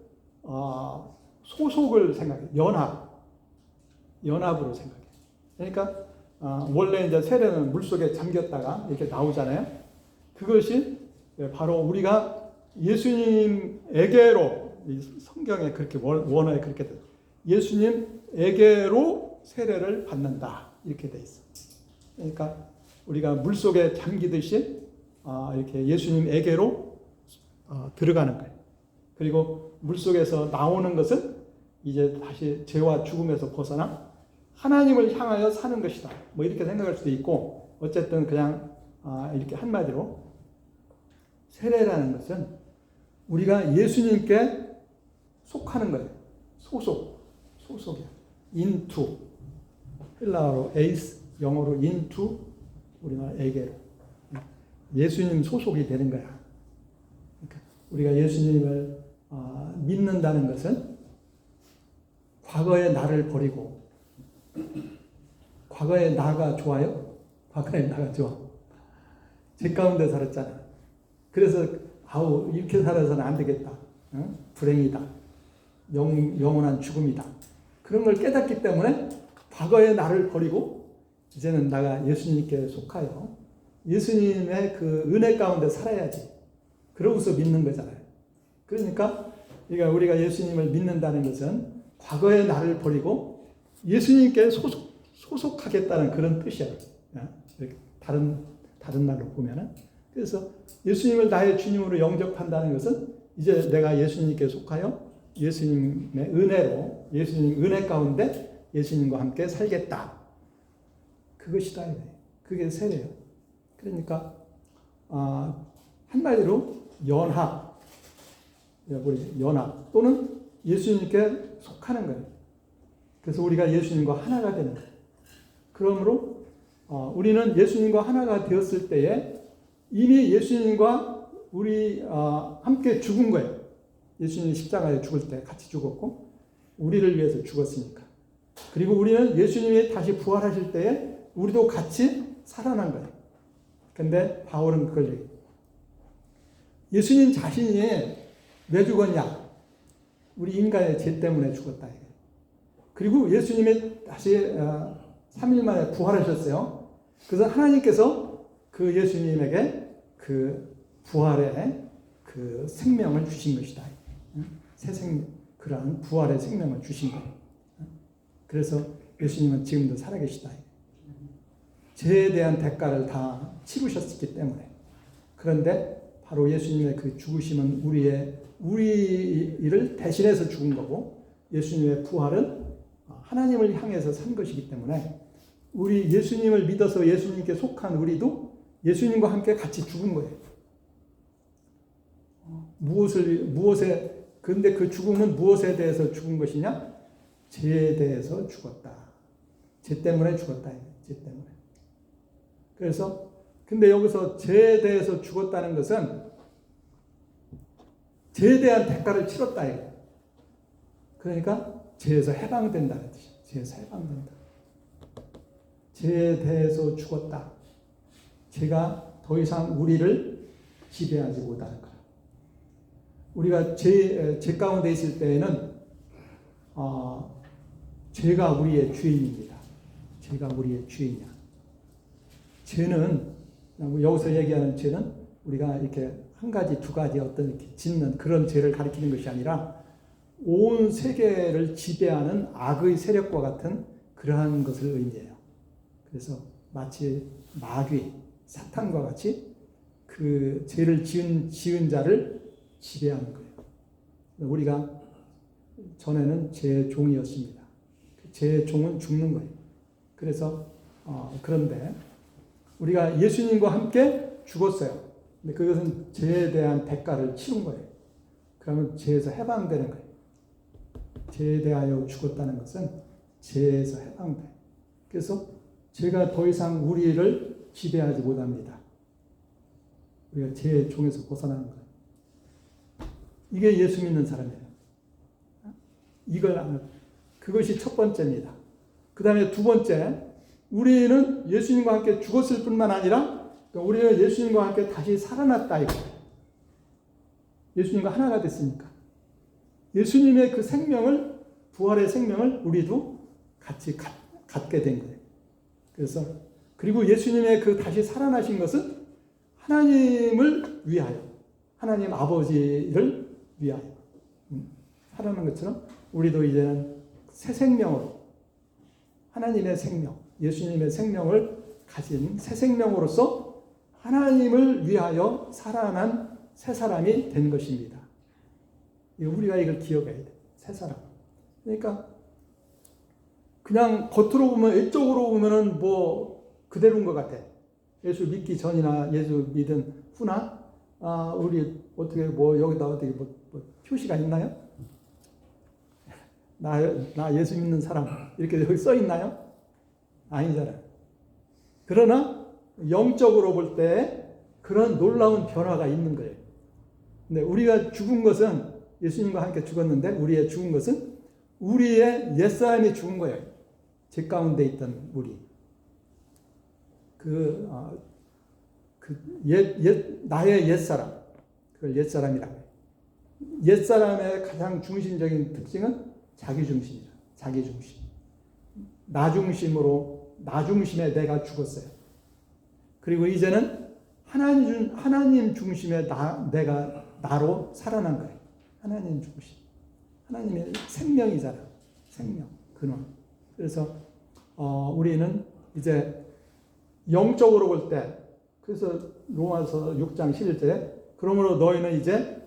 Speaker 1: 소속을 생각해. 연합으로 생각해. 그러니까 원래 이제 세례는 물 속에 잠겼다가 이렇게 나오잖아요. 그것이 바로 우리가 예수님에게로 성경에 그렇게 원어에 그렇게 돼. 예수님에게로 세례를 받는다 이렇게 돼 있어. 그러니까 우리가 물 속에 잠기듯이 이렇게 예수님에게로 들어가는 거예요. 그리고 물 속에서 나오는 것은 이제 다시 죄와 죽음에서 벗어나 하나님을 향하여 사는 것이다. 뭐 이렇게 생각할 수도 있고 어쨌든 그냥 이렇게 한마디로 세례라는 것은 우리가 예수님께 속하는 거예요. 소속이야. into 헬라어로 에이스, 영어로 into, 우리말 에게로. 예수님 소속이 되는 거야. 그러니까 우리가 예수님을 믿는다는 것은 과거의 나를 버리고, 과거의 나가 좋아요? 과거의 나가 좋아. 죄 가운데 살았잖아. 그래서 이렇게 살아서는 안 되겠다. 불행이다. 영원한 죽음이다. 그런 걸 깨닫기 때문에 과거의 나를 버리고 이제는 나가 예수님께 속하여 예수님의 그 은혜 가운데 살아야지. 그러고서 믿는 거잖아요. 그러니까 우리가 예수님을 믿는다는 것은 과거의 나를 버리고 예수님께 소속하겠다는 그런 뜻이야. 이렇게 다른 말로 보면은. 그래서 예수님을 나의 주님으로 영접한다는 것은 이제 내가 예수님께 속하여 예수님의 은혜로, 예수님 은혜 가운데 예수님과 함께 살겠다. 그것이다. 그게 세례예요. 그러니까 한마디로 연합 또는 예수님께 속하는 거예요. 그래서 우리가 예수님과 하나가 되는 거예요. 그러므로 우리는 예수님과 하나가 되었을 때에 이미 예수님과 우리 함께 죽은 거예요. 예수님이 십자가에 죽을 때 같이 죽었고 우리를 위해서 죽었으니까. 그리고 우리는 예수님이 다시 부활하실 때에 우리도 같이 살아난 거예요. 근데 바울은 그걸 얘기해요. 예수님 자신이 왜 죽었냐? 우리 인간의 죄 때문에 죽었다. 그리고 예수님이 다시 3일 만에 부활하셨어요. 그래서 하나님께서 그 예수님에게 그 부활의 그 생명을 주신 것이다. 새 생명, 그러한 부활의 생명을 주신 거예요. 그래서 예수님은 지금도 살아계시다. 죄에 대한 대가를 다 치르셨기 때문에. 그런데 바로 예수님의 그 죽으심은 우리를 대신해서 죽은 거고, 예수님의 부활은 하나님을 향해서 산 것이기 때문에 우리 예수님을 믿어서 예수님께 속한 우리도 예수님과 함께 같이 죽은 거예요. 그런데 그 죽음은 무엇에 대해서 죽은 것이냐? 죄에 대해서 죽었다. 죄 때문에 죽었다. 죄 때문에. 그래서 근데 여기서 죄에 대해서 죽었다는 것은 죄에 대한 대가를 치렀다. 그러니까 죄에서 해방된다는 뜻이에요. 죄에서 해방된다. 죄에 대해서 죽었다. 죄가 더 이상 우리를 지배하지 못하는 거예요. 우리가 죄 가운데 있을 때에는 죄가 우리의 주인입니다. 죄가 우리의 주인이야. 죄는 여기서 얘기하는 죄는 우리가 이렇게 한 가지, 두 가지 어떤 이렇게 짓는 그런 죄를 가리키는 것이 아니라 온 세계를 지배하는 악의 세력과 같은 그러한 것을 의미해요. 그래서 마치 마귀, 사탄과 같이 그 죄를 지은 자를 지배하는 거예요. 우리가 전에는 죄의 종이었습니다. 죄의 종은 죽는 거예요. 그래서 그런데 우리가 예수님과 함께 죽었어요. 근데 그것은 죄에 대한 대가를 치른 거예요. 그러면 죄에서 해방되는 거예요. 죄에 대하여 죽었다는 것은 죄에서 해방돼. 그래서 죄가 더 이상 우리를 지배하지 못합니다. 우리가 죄의 종에서 벗어나는 거예요. 이게 예수 믿는 사람이에요. 그것이 첫 번째입니다. 그 다음에 두 번째, 우리는 예수님과 함께 죽었을 뿐만 아니라 우리는 예수님과 함께 다시 살아났다 이거예요. 예수님과 하나가 됐으니까. 예수님의 그 생명을, 부활의 생명을 우리도 같이 갖게 된 거예요. 그래서, 그리고 예수님의 그 다시 살아나신 것은 하나님을 위하여, 하나님 아버지를 위하여 살아난 것처럼 우리도 이제는 새 생명으로, 하나님의 생명, 예수님의 생명을 가진 새 생명으로서 하나님을 위하여 살아난 새 사람이 된 것입니다. 우리가 이걸 기억해야 돼. 새 사람. 그러니까 그냥 겉으로 보면, 외적으로 보면은 뭐 그대로인 것 같아. 예수 믿기 전이나 예수 믿은 후나, 우리 어떻게 뭐 여기다 어떻게 뭐 표시가 있나요? 나 예수 믿는 사람 이렇게 여기 써 있나요? 아니잖아요. 그러나 영적으로 볼 때 그런 놀라운 변화가 있는 거예요. 근데 우리가 죽은 것은, 예수님과 함께 죽었는데 우리의 죽은 것은 우리의 옛사람이 죽은 거예요. 죄 가운데 있던 우리. 나의 옛사람. 그걸 옛사람이라고 해요. 옛사람의 가장 중심적인 특징은 자기중심이다. 자기중심. 나 중심에 내가 죽었어요. 그리고 이제는 하나님 중심의 내가 나로 살아난 거예요. 하나님 중심. 하나님의 생명이잖아. 생명. 근원. 그래서, 우리는 이제 영적으로 볼 때, 그래서 로마서 6장 11절에 그러므로 너희는 이제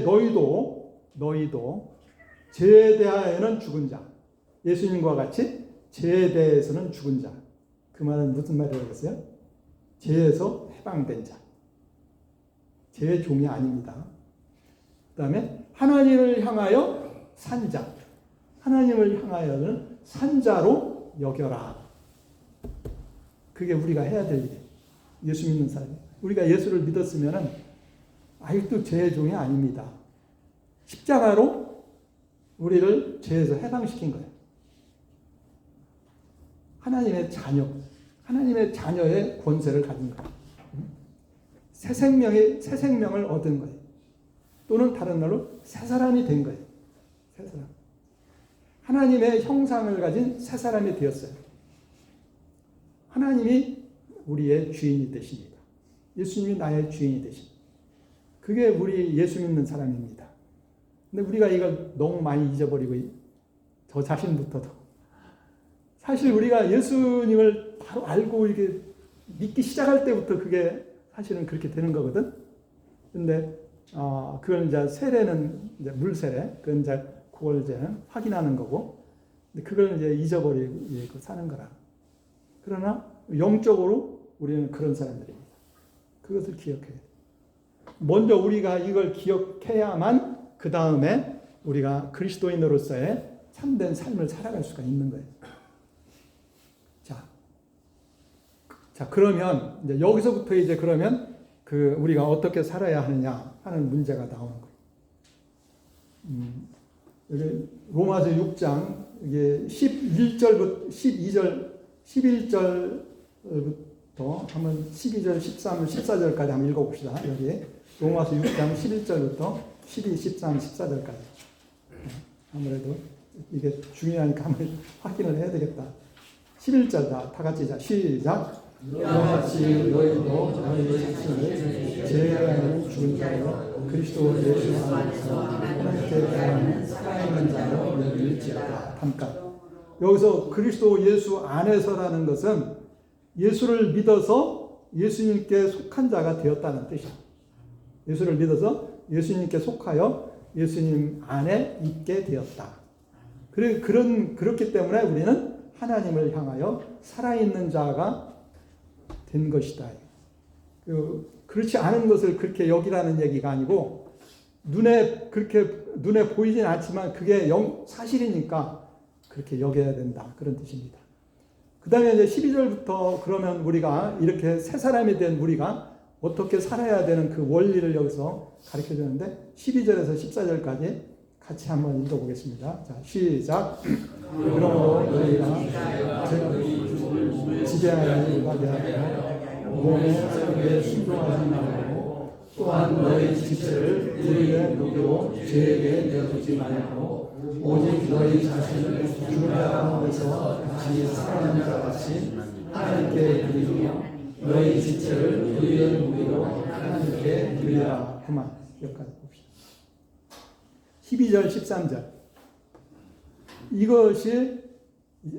Speaker 1: 너희도 죄에 대하여는 죽은 자. 예수님과 같이 죄에 대해서는 죽은 자. 그 말은 무슨 말이라고 했어요? 죄에서 해방된 자. 죄의 종이 아닙니다. 그 다음에 하나님을 향하여 산 자. 하나님을 향하여는 산자로 여겨라. 그게 우리가 해야 될 일이에요. 예수 믿는 사람이. 우리가 예수를 믿었으면 아직도 죄의 종이 아닙니다. 십자가로 우리를 죄에서 해방시킨 거예요. 하나님의 자녀의 권세를 가진 거예요. 새 생명을 얻은 거예요. 또는 다른 말로 새 사람이 된 거예요. 새 사람. 하나님의 형상을 가진 새 사람이 되었어요. 하나님이 우리의 주인이 되십니다. 예수님이 나의 주인이 되십니다. 그게 우리 예수 믿는 사람입니다. 근데 우리가 이걸 너무 많이 잊어버리고, 저 자신부터도. 사실 우리가 예수님을 바로 알고 이렇게 믿기 시작할 때부터 그게 사실은 그렇게 되는 거거든. 근데, 그건 이제 세례는 이제 물 세례, 그건 이제 그걸 이제 확인하는 거고, 근데 그걸 이제 잊어버리고 사는 거라. 그러나 영적으로 우리는 그런 사람들입니다. 그것을 기억해야 돼. 먼저 우리가 이걸 기억해야만 그 다음에 우리가 그리스도인으로서의 참된 삶을 살아갈 수가 있는 거예요. 자, 그러면 이제 여기서부터 이제 그러면 우리가 어떻게 살아야 하느냐 하는 문제가 나오는 거예요. 여기 로마서 6장 이게 11절부터 한번 12절, 13, 14절까지 한번 읽어봅시다. 여기 로마서 6장 11절부터 12, 13, 14절까지. 아무래도 이게 중요하니까 한번 확인을 해야 되겠다. 11절 다 같이 시작. 이와 같이 너희도 너희 자신을 죄에 대하여 죽은 자로 그리스도 예수 안에서 하나님께 대하여 살아있는 자로 여길지어다. 잠깐. 여기서 그리스도 예수 안에서라는 것은 예수를 믿어서 예수님께 속한 자가 되었다는 뜻이야. 예수를 믿어서 예수님께 속하여 예수님 안에 있게 되었다. 그렇기 때문에 우리는 하나님을 향하여 살아있는 자가 된 것이다. 그렇지 않은 것을 그렇게 여기라는 얘기가 아니고 눈에 보이진 않지만 그게 사실이니까 그렇게 여겨야 된다. 그런 뜻입니다. 그 다음에 이제 12절부터 그러면 우리가 이렇게 새 사람이 된 우리가 어떻게 살아야 되는 그 원리를 여기서 가르쳐 주는데 12절에서 14절까지 같이 한번 읽어보겠습니다. 자, 시작. 그러므로 너희가 지배하여 임하게 하고 몸의 생각에 순종하지 말고 또한 너희 지체를 우리의 노기로 죄에게 내어주지 말고 오직 너희 자신을 죽은 자 가운데서 다시 살아난 자 같이 하나님께 드리며 너희 지체를 우리의 무기로 하나님께 드리라. 그만. 여기까지 봅시다. 12절 13절 이것이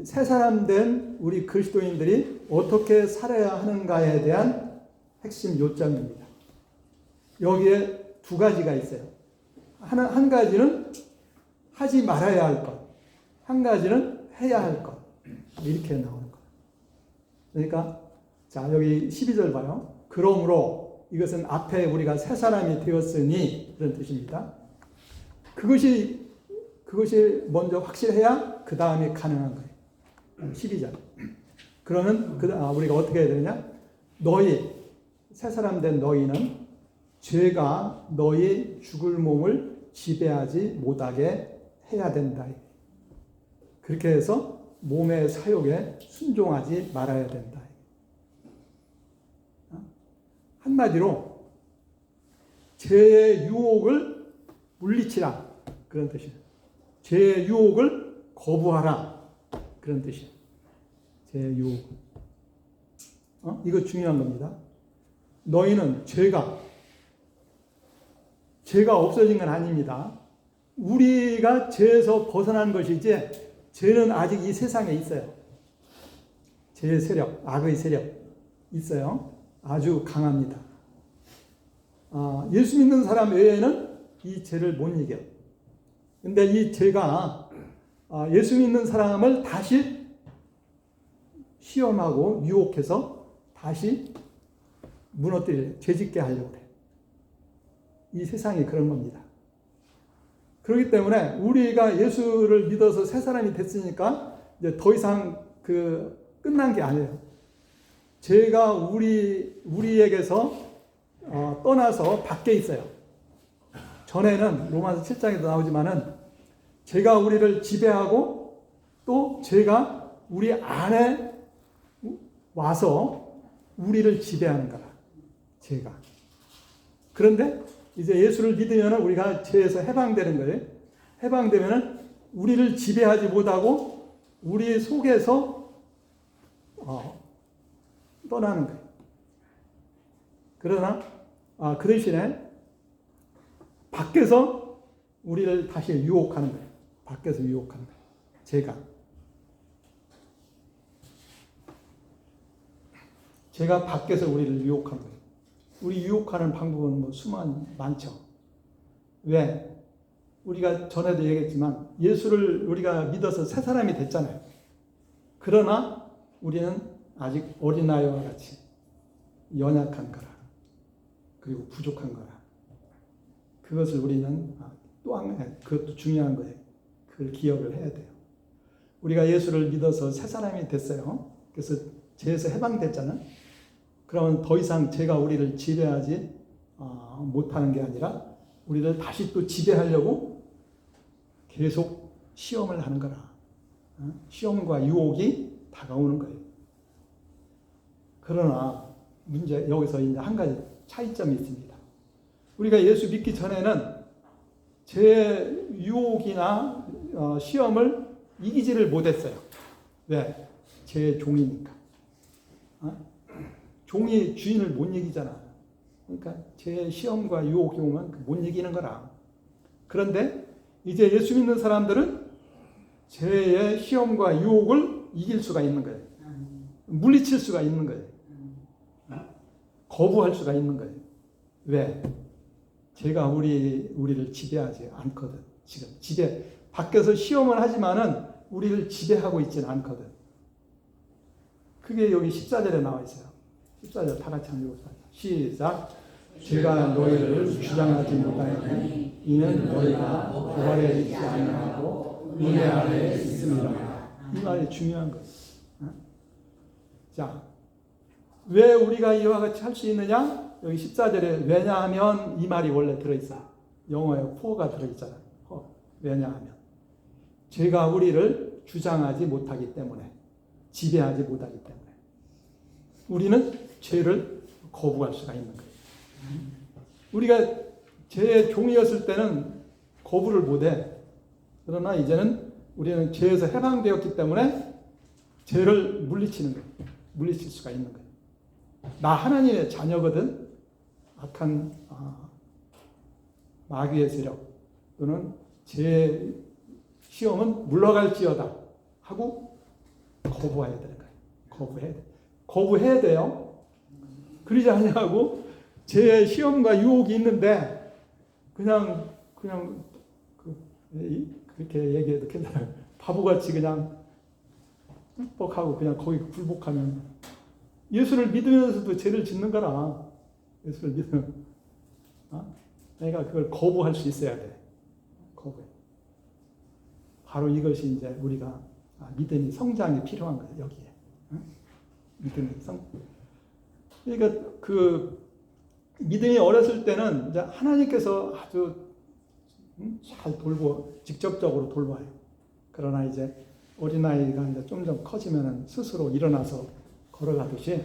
Speaker 1: 새 사람 된 우리 그리스도인들이 어떻게 살아야 하는가에 대한 핵심 요점입니다. 여기에 두 가지가 있어요. 한 가지는 하지 말아야 할 것, 한 가지는 해야 할 것. 이렇게 나오는 거예요. 그러니까 자, 여기 12절 봐요. 그러므로 이것은 앞에 우리가 새 사람이 되었으니 그런 뜻입니다. 그것이 먼저 확실해야 그 다음에 가능한 거예요. 12절. 그러면 우리가 어떻게 해야 되느냐? 너희 새 사람 된 너희는 죄가 너희 죽을 몸을 지배하지 못하게 해야 된다. 그렇게 해서 몸의 사욕에 순종하지 말아야 된다. 한마디로 죄의 유혹을 물리치라. 그런 뜻이에요. 죄의 유혹을 거부하라. 그런 뜻이에요. 죄의 유혹. 이거 중요한 겁니다. 너희는 죄가 없어진 건 아닙니다. 우리가 죄에서 벗어난 것이지 죄는 아직 이 세상에 있어요. 죄의 세력, 악의 세력 있어요. 아주 강합니다. 예수 믿는 사람 외에는 이 죄를 못 이겨요. 근데 이 죄가 예수 믿는 사람을 다시 시험하고 유혹해서 다시 무너뜨려 죄짓게 하려고 해요. 이 세상이 그런 겁니다. 그렇기 때문에 우리가 예수를 믿어서 새 사람이 됐으니까 이제 더 이상 끝난 게 아니에요. 죄가 우리에게서 떠나서 밖에 있어요. 전에는 로마서 7장에도 나오지만은 죄가 우리를 지배하고 또 죄가 우리 안에 와서 우리를 지배하는 거라. 죄가. 그런데 이제 예수를 믿으면 우리가 죄에서 해방되는 거예요. 해방되면 우리를 지배하지 못하고 우리 속에서 떠나는 거예요. 그러나 그 대신에 밖에서 우리를 다시 유혹하는 거예요. 밖에서 유혹하는 거예요. 제가 밖에서 우리를 유혹하는 거예요. 우리 유혹하는 방법은 많죠. 왜? 우리가 전에도 얘기했지만 예수를 우리가 믿어서 새 사람이 됐잖아요. 그러나 우리는 아직 어린아이와 같이 연약한 거라. 그리고 부족한 거라. 그것을 우리는 그것도 중요한 거예요. 그걸 기억을 해야 돼요. 우리가 예수를 믿어서 새 사람이 됐어요. 그래서 죄에서 해방됐잖아요. 그러면 더 이상 죄가 우리를 지배하지 못하는 게 아니라 우리를 다시 또 지배하려고 계속 시험을 하는 거라. 시험과 유혹이 다가오는 거예요. 그러나 여기서 이제 한 가지 차이점이 있습니다. 우리가 예수 믿기 전에는 제 유혹이나 시험을 이기지를 못했어요. 왜? 제 종이니까. 종이 주인을 못 이기잖아. 그러니까 제 시험과 유혹이 오면 못 이기는 거라. 그런데 이제 예수 믿는 사람들은 죄의 시험과 유혹을 이길 수가 있는 거예요. 물리칠 수가 있는 거예요. 거부할 수가 있는 거예요. 왜? 죄가 우리를 지배하지 않거든. 지금 밖에서 시험을 하지만은 우리를 지배하고 있지는 않거든. 그게 여기 14절에 나와 있어요. 14절 다 같이 한번 읽어보자. 시작. 제가 너희를 주장하지 못하였니 이는 너희가 부활에 있지 아니하고 은혜 아래에 있음이라. 이 말이 중요한 거예요. 자, 왜 우리가 이와 같이 할 수 있느냐? 여기 14절에 왜냐하면 이 말이 원래 들어있어요. 영어에 for가 들어있잖아요. 왜냐하면 죄가 우리를 주장하지 못하기 때문에, 지배하지 못하기 때문에 우리는 죄를 거부할 수가 있는 거예요. 우리가 죄의 종이었을 때는 거부를 못해. 그러나 이제는 우리는 죄에서 해방되었기 때문에 죄를 물리치는 거예요. 물리칠 수가 있는 거예요. 나 하나님의 자녀거든. 악한 마귀의 세력 또는 제 시험은 물러갈지어다 하고 거부해야 되는 거예요. 거부해야 돼요. 그러지 않냐고 제 시험과 유혹이 있는데 그냥 그렇게 얘기해도 괜찮아요. 바보같이 그냥 뻑뻑하고 그냥 거기 굴복하면 예수를 믿으면서도 죄를 짓는 거라. 예수를 믿으면 내가 그걸 거부할 수 있어야 돼. 거부해. 바로 이것이 이제 우리가 믿음이 성장이 필요한 거예요. 여기에 믿음이 그러니까 그 믿음이 어렸을 때는 이제 하나님께서 아주 잘 직접적으로 돌봐요. 그러나 이제 어린아이가 이제 좀 커지면은 스스로 일어나서 걸어가듯이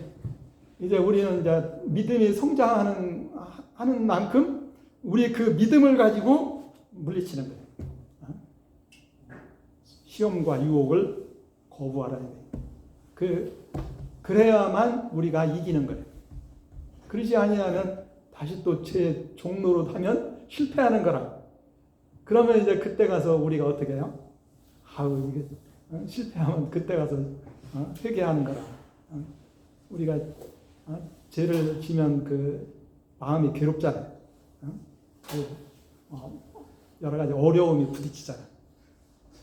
Speaker 1: 이제 우리는 이제 믿음이 성장하는 만큼 우리 그 믿음을 가지고 물리치는 거예요. 시험과 유혹을 거부하라는 거예요. 그래야만 우리가 이기는 거예요. 그러지 아니하면 다시 또 제 종로로 하면 실패하는 거라. 그러면 이제 그때 가서 우리가 어떻게 해요? 이게 실패하면 그때 가서 회개하는 거라. 우리가 죄를 지면 그 마음이 괴롭잖아요. 여러 가지 어려움이 부딪히잖아요.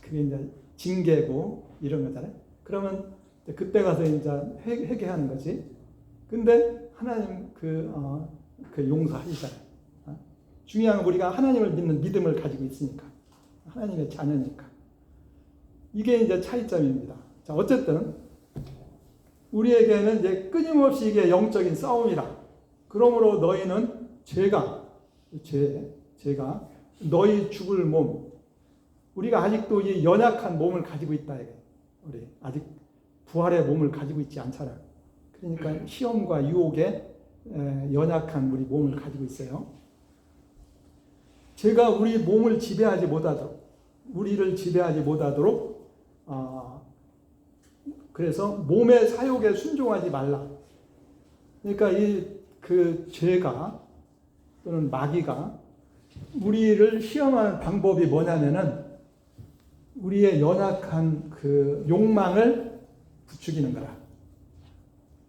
Speaker 1: 그게 이제 징계고 이런 거잖아요. 그러면 그때 가서 이제 회개하는 거지. 근데 하나님 그 용서하시잖아요. 중요한 건 우리가 하나님을 믿는 믿음을 가지고 있으니까. 하나님의 자녀니까. 이게 이제 차이점입니다. 자, 어쨌든 우리에게는 이제 끊임없이 이게 영적인 싸움이라. 그러므로 너희는 죄가 너희 죽을 몸, 우리가 아직도 이 연약한 몸을 가지고 있다. 우리 아직 부활의 몸을 가지고 있지 않잖아요. 그러니까 시험과 유혹에 연약한 우리 몸을 가지고 있어요. 제가 우리 몸을 지배하지 못하도록, 우리를 지배하지 못하도록 그래서 몸의 사욕에 순종하지 말라. 그러니까 그 죄가 또는 마귀가 우리를 시험하는 방법이 뭐냐면은 우리의 연약한 그 욕망을 부추기는 거라.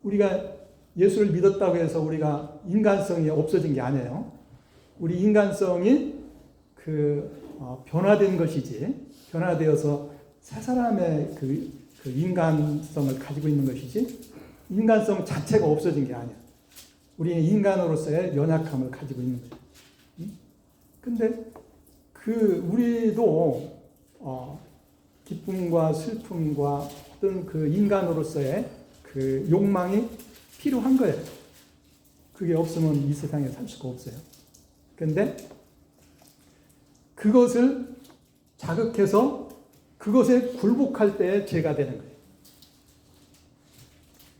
Speaker 1: 우리가 예수를 믿었다고 해서 우리가 인간성이 없어진 게 아니에요. 우리 인간성이 변화된 것이지, 변화되어서 새 사람의 그 인간성을 가지고 있는 것이지, 인간성 자체가 없어진 게 아니야. 우리는 인간으로서의 연약함을 가지고 있는 거예요. 근데 우리도 기쁨과 슬픔과 어떤 그 인간으로서의 그 욕망이 필요한 거예요. 그게 없으면 이 세상에 살 수가 없어요. 근데 그것을 자극해서 그것에 굴복할 때 죄가 되는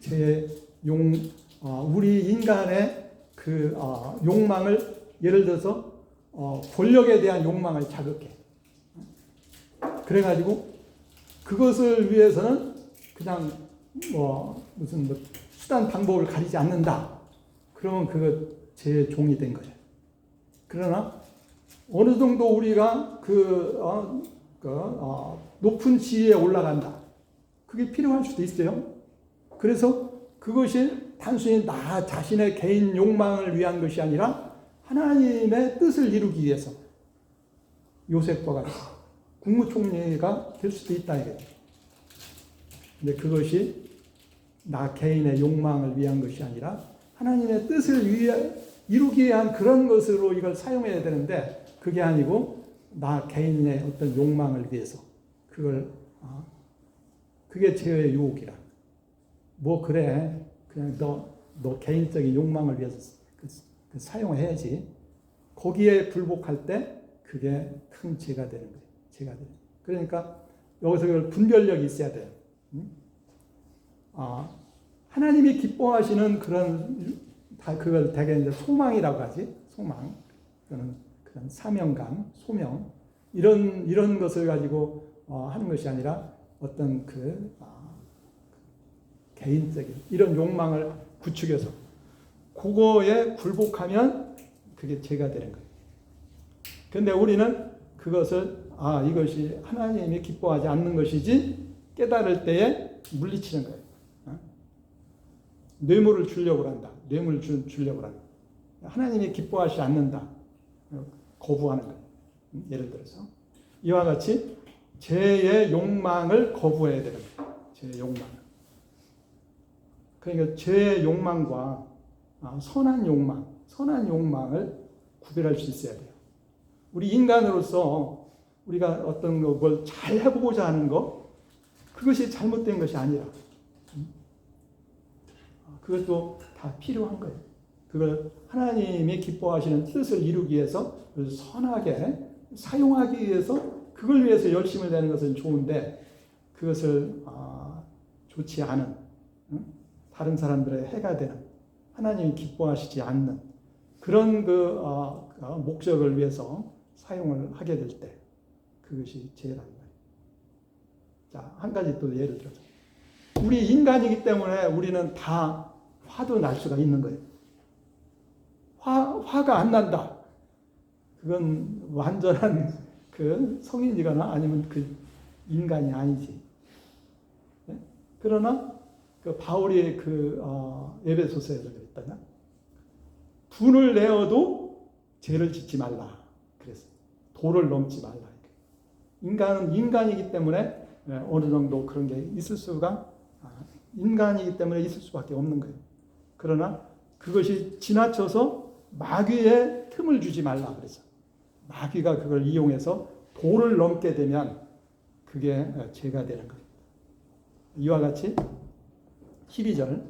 Speaker 1: 거예요. 우리 인간의 그 욕망을, 예를 들어서 권력에 대한 욕망을 자극해. 그래가지고 그것을 위해서는 그냥 무슨 수단 방법을 가리지 않는다. 그러면 그거 제 종이 된 거예요. 그러나 어느 정도 우리가 높은 지위에 올라간다. 그게 필요할 수도 있어요. 그래서 그것이 단순히 나 자신의 개인 욕망을 위한 것이 아니라 하나님의 뜻을 이루기 위해서 요셉과 같이 국무총리가 될 수도 있다. 이게. 근데 그것이 나 개인의 욕망을 위한 것이 아니라 하나님의 뜻을 이루기 위한 그런 것으로 이걸 사용해야 되는데 그게 아니고 나 개인의 어떤 욕망을 위해서 그게 죄의 유혹이라. 뭐 그래 그냥 너 개인적인 욕망을 위해서 사용해야지. 거기에 불복할 때 그게 큰 죄가 되는 거예요. 죄가 되는. 그러니까 여기서 그걸 분별력이 있어야 돼요. 하나님이 기뻐하시는 그걸 대개 이제 소망이라고 하지. 소망. 그런 사명감, 소명 이런 것을 가지고 하는 것이 아니라 어떤 개인적인 이런 욕망을 구축해서 그거에 굴복하면 그게 죄가 되는 거예요. 그런데 우리는 그것을 이것이 하나님이 기뻐하지 않는 것이지 깨달을 때에 물리치는 거예요. 뇌물을 주려고 한다. 뇌물을 주려고 한다. 하나님이 기뻐하지 않는다. 거부하는 거예요. 예를 들어서 이와 같이 죄의 욕망을 거부해야 되는 거예요. 죄의 욕망. 그러니까 죄의 욕망과 선한 욕망을 구별할 수 있어야 돼요. 우리 인간으로서 우리가 어떤 걸 잘 해보고자 하는 것, 그것이 잘못된 것이 아니라 그것도 다 필요한 거예요. 그걸 하나님이 기뻐하시는 뜻을 이루기 위해서 선하게 사용하기 위해서 그걸 위해서 열심을 내는 것은 좋은데 그것을 좋지 않은 다른 사람들의 해가 되는 하나님이 기뻐하시지 않는 그런 목적을 위해서 사용을 하게 될 때 그것이 죄라는 거예요. 자, 한 가지 또 예를 들어서 우리 인간이기 때문에 우리는 다 화도 날 수가 있는 거예요. 화가 안 난다. 그건 완전한 성인이거나 아니면 인간이 아니지. 네? 그러나 바울이 에베소서에서 그랬다나 분을 내어도 죄를 짓지 말라. 그랬어요. 도를 넘지 말라. 인간은 인간이기 때문에 어느 정도 그런 게 있을 수가 인간이기 때문에 있을 수밖에 없는 거예요. 그러나 그것이 지나쳐서 마귀에 틈을 주지 말라 그래서 마귀가 그걸 이용해서 도를 넘게 되면 그게 죄가 되는 거예요. 이와 같이 12절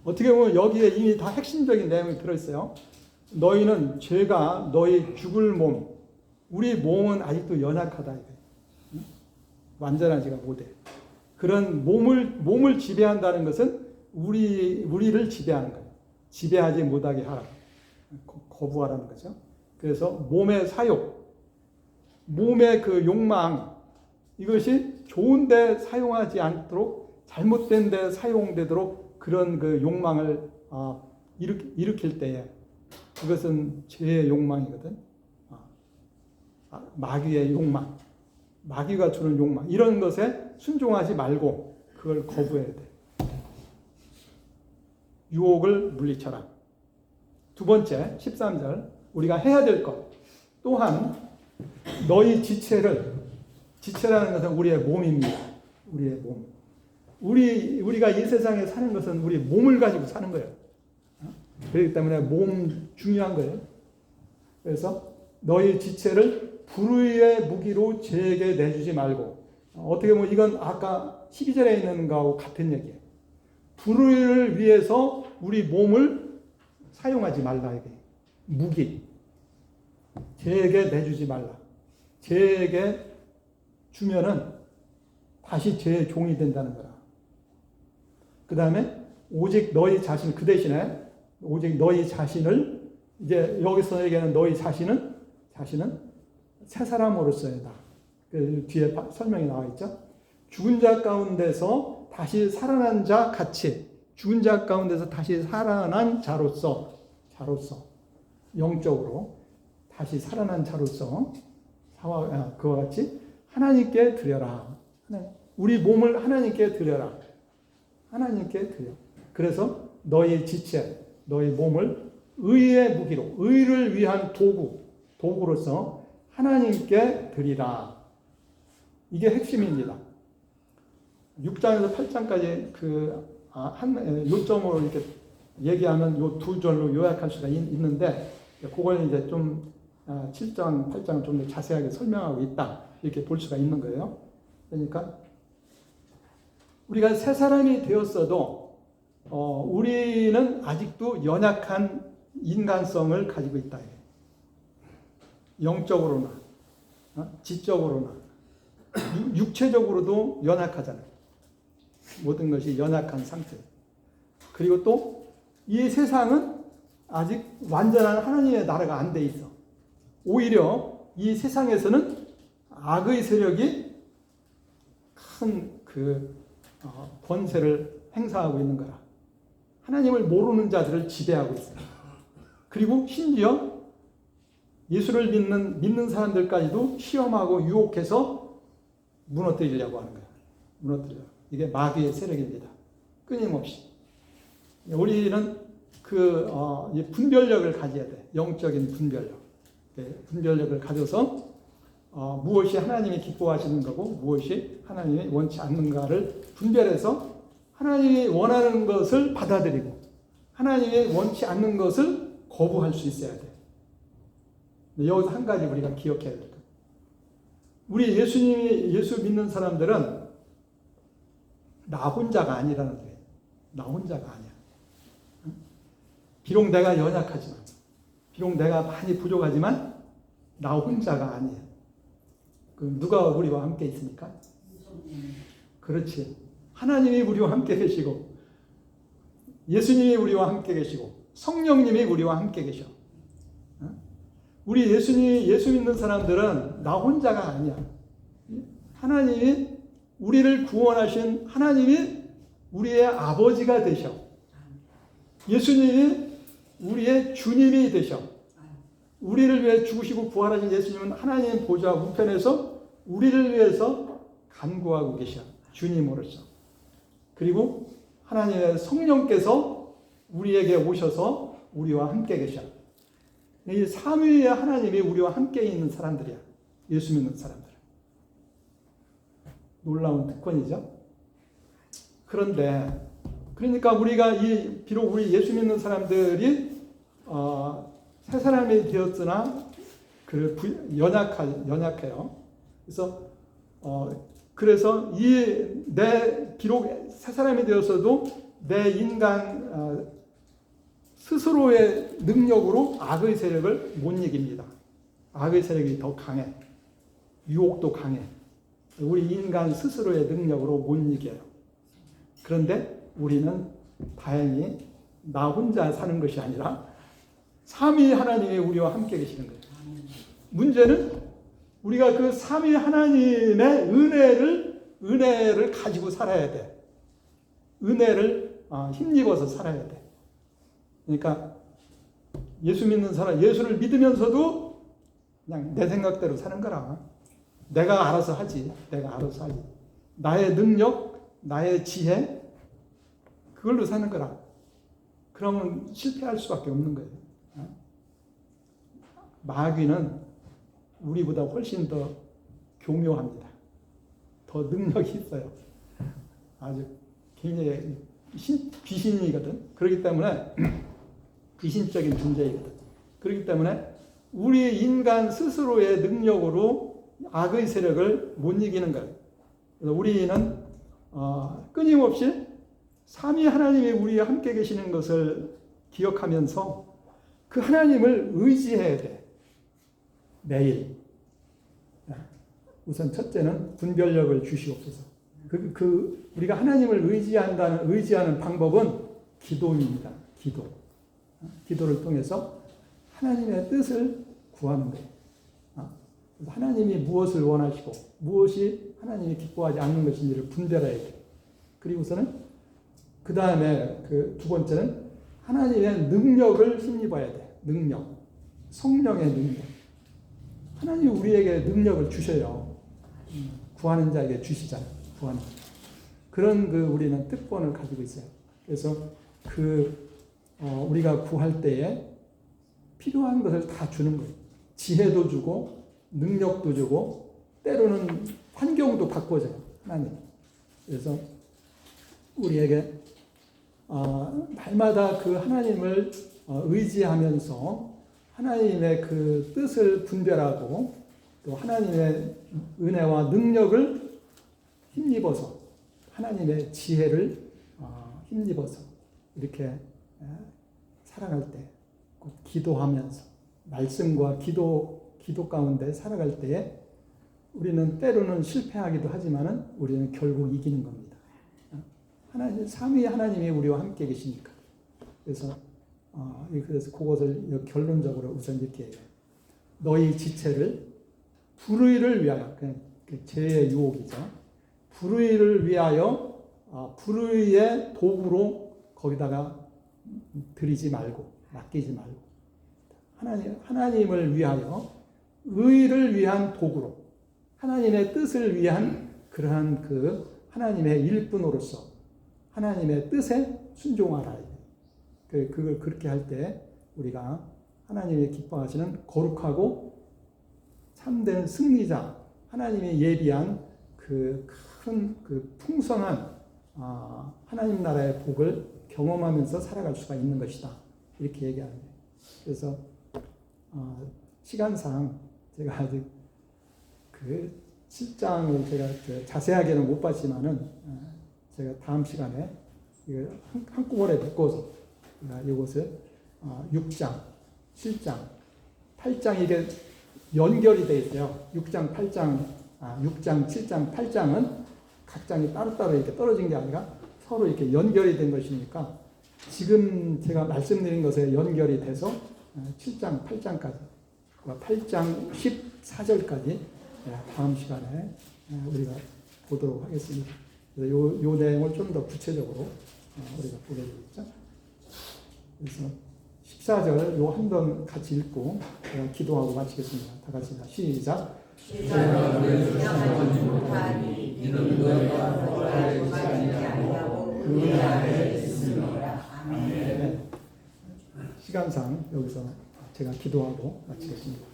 Speaker 1: 어떻게 보면 여기에 이미 다 핵심적인 내용이 들어있어요. 너희는 죄가 너희 죽을 몸 우리 몸은 아직도 연약하다. 완전하지가 못해. 그런 몸을 지배한다는 것은 우리를 지배하는 거예요. 지배하지 못하게 하라. 거부하라는 거죠. 그래서 몸의 사욕, 몸의 욕망, 이것이 좋은데 사용하지 않도록 잘못된 데 사용되도록 그런 욕망을 일으킬 때에 그것은 죄의 욕망이거든. 마귀의 욕망, 마귀가 주는 욕망, 이런 것에 순종하지 말고 그걸 거부해야 돼. 유혹을 물리쳐라. 두 번째, 13절, 우리가 해야 될 것. 또한 너희 지체라는 것은 우리의 몸입니다. 우리의 몸. 우리가 이 세상에 사는 것은 우리 몸을 가지고 사는 거예요. 그렇기 때문에 몸 중요한 거예요. 그래서 너희 지체를 불의의 무기로 죄에게 내주지 말고, 어떻게 보면 이건 아까 12절에 있는 거하고 같은 얘기예요. 불의를 위해서 우리 몸을 사용하지 말라. 이게 무기. 죄에게 내주지 말라. 죄에게 주면은 다시 죄의 종이 된다는 거라. 그 다음에 오직 너희 자신, 그 대신에 오직 너희 자신을, 이제 여기서 얘기하는 너희 자신은 새 사람으로서이다. 그 뒤에 설명이 나와 있죠. 죽은 자 가운데서 다시 살아난 자 같이, 죽은 자 가운데서 다시 살아난 자로서 영적으로 다시 살아난 자로서 그와 같이 하나님께 드려라. 우리 몸을 하나님께 드려라. 하나님께 드려. 그래서 너희 지체, 너희 몸을 의의 무기로, 의를 위한 도구로서 하나님께 드리라. 이게 핵심입니다. 6장에서 8장까지 한 요점으로 이렇게 얘기하면 요 두 절로 요약할 수가 있는데 그걸 이제 좀 7장, 8장을 좀 더 자세하게 설명하고 있다 이렇게 볼 수가 있는 거예요. 그러니까 우리가 새 사람이 되었어도 우리는 아직도 연약한 인간성을 가지고 있다. 영적으로나 지적으로나 육체적으로도 연약하잖아요. 모든 것이 연약한 상태. 그리고 또 이 세상은 아직 완전한 하나님의 나라가 안 돼 있어. 오히려 이 세상에서는 악의 세력이 큰 권세를 행사하고 있는 거라. 하나님을 모르는 자들을 지배하고 있어요. 그리고 심지어 예수를 믿는 사람들까지도 시험하고 유혹해서 무너뜨리려고 하는 거예요. 무너뜨려. 이게 마귀의 세력입니다. 끊임없이. 우리는 분별력을 가져야 돼. 영적인 분별력. 분별력을 가져서 무엇이 하나님이 기뻐하시는 거고 무엇이 하나님이 원치 않는가를 분별해서 하나님이 원하는 것을 받아들이고 하나님이 원치 않는 것을 거부할 수 있어야 돼. 여기서 한 가지 우리가 기억해야 될 것. 우리 예수 믿는 사람들은 나 혼자가 아니라는 거예요. 나 혼자가 아니야. 비록 내가 연약하지만, 비록 내가 많이 부족하지만 나 혼자가 아니에요. 그럼 누가 우리와 함께 있습니까? 그렇지. 하나님이 우리와 함께 계시고 예수님이 우리와 함께 계시고 성령님이 우리와 함께 계셔. 우리 예수 믿는 사람들은 나 혼자가 아니야. 하나님이 우리를 구원하신 하나님이 우리의 아버지가 되셔. 예수님이 우리의 주님이 되셔. 우리를 위해 죽으시고 부활하신 예수님은 하나님 보좌 우편에서 우리를 위해서 간구하고 계셔. 주님으로서. 그리고 하나님의 성령께서 우리에게 오셔서 우리와 함께 계셔. 이 삼위의 하나님이 우리와 함께 있는 사람들이야. 예수 믿는 사람들. 놀라운 특권이죠. 그런데 그러니까 우리가 비록 우리 예수 믿는 사람들이 새 사람이 되었으나 연약해요. 그래서 비록 새 사람이 되었어도 내 인간 스스로의 능력으로 악의 세력을 못 이깁니다. 악의 세력이 더 강해. 유혹도 강해. 우리 인간 스스로의 능력으로 못 이겨요. 그런데 우리는 다행히 나 혼자 사는 것이 아니라 삼위 하나님이 우리와 함께 계시는 거예요. 문제는 우리가 그 삼위 하나님의 은혜를 가지고 살아야 돼. 은혜를 힘입어서 살아야 돼. 그러니까 예수 믿는 사람, 예수를 믿으면서도 그냥 내 생각대로 사는 거라. 내가 알아서 하지. 나의 능력, 나의 지혜, 그걸로 사는 거라. 그러면 실패할 수밖에 없는 거예요. 마귀는 우리보다 훨씬 더 교묘합니다. 더 능력이 있어요. 아주 굉장히 귀신이거든. 그렇기 때문에 귀신적인 존재이거든. 그렇기 때문에 우리 인간 스스로의 능력으로 악의 세력을 못 이기는 거예요. 그래서 우리는 끊임없이 삼위 하나님이 우리와 함께 계시는 것을 기억하면서 그 하나님을 의지해야 돼. 매일. 우선 첫째는 분별력을 주시옵소서. 우리가 하나님을 의지하는 방법은 기도입니다. 기도를 통해서 하나님의 뜻을 구하는 거예요. 그래서 하나님이 무엇을 원하시고 무엇이 하나님이 기뻐하지 않는 것인지를 분별해야 돼요. 그리고서는 그 다음에 두 번째는 하나님의 능력을 힘입어야 돼. 성령의 능력. 하나님이 우리에게 능력을 주셔요. 구하는 자에게 주시잖아요. 구하는 자. 그런 우리는 특권을 가지고 있어요. 그래서 우리가 구할 때에 필요한 것을 다 주는 거예요. 지혜도 주고 능력도 주고 때로는 환경도 바꿔줘요. 하나님. 그래서 우리에게 날마다 그 하나님을 의지하면서 하나님의 그 뜻을 분별하고 또 하나님의 은혜와 능력을 힘입어서 하나님의 지혜를 힘입어서 이렇게 살아갈 때, 꼭 기도하면서 말씀과 기도 가운데 살아갈 때에 우리는 때로는 실패하기도 하지만은 우리는 결국 이기는 겁니다. 하나님, 삼위 하나님이 우리와 함께 계시니까. 그래서 그것을 결론적으로 우선 이렇게 해요. 너희 지체를 불의를 위하여, 그 죄의 유혹이죠. 불의를 위하여 불의의 도구로 거기다가 드리지 말고 맡기지 말고 하나님을 위하여 의를 위한 도구로 하나님의 뜻을 위한 그러한 그 하나님의 일꾼으로서 하나님의 뜻에 순종하라. 그걸 그렇게 할 때 우리가 하나님이 기뻐하시는 거룩하고 참된 승리자, 하나님이 예비한 그 큰 그 풍성한 하나님 나라의 복을 경험하면서 살아갈 수가 있는 것이다. 이렇게 얘기하는데, 그래서 시간상 제가 아직 그 7장을 제가 자세하게는 못 봤지만은 제가 다음 시간에 이걸 한꺼번에 묶어서 이것을 6장, 7장, 8장 이게 연결이 되어 있어요. 6장, 8장, 6장, 7장, 8장은 각 장이 따로따로 이렇게 떨어진 게 아니라 서로 이렇게 연결이 된 것이니까 지금 제가 말씀드린 것에 연결이 돼서 7장, 8장까지, 8장 14절까지 다음 시간에 우리가 보도록 하겠습니다. 그래서 요 내용을 좀 더 구체적으로 우리가 보게 되겠죠. 그래서 14절 요 한 번 같이 읽고 제가 기도하고 마치겠습니다. 다 같이 시작. 네. 시간상 여기서 제가 기도하고 마치겠습니다.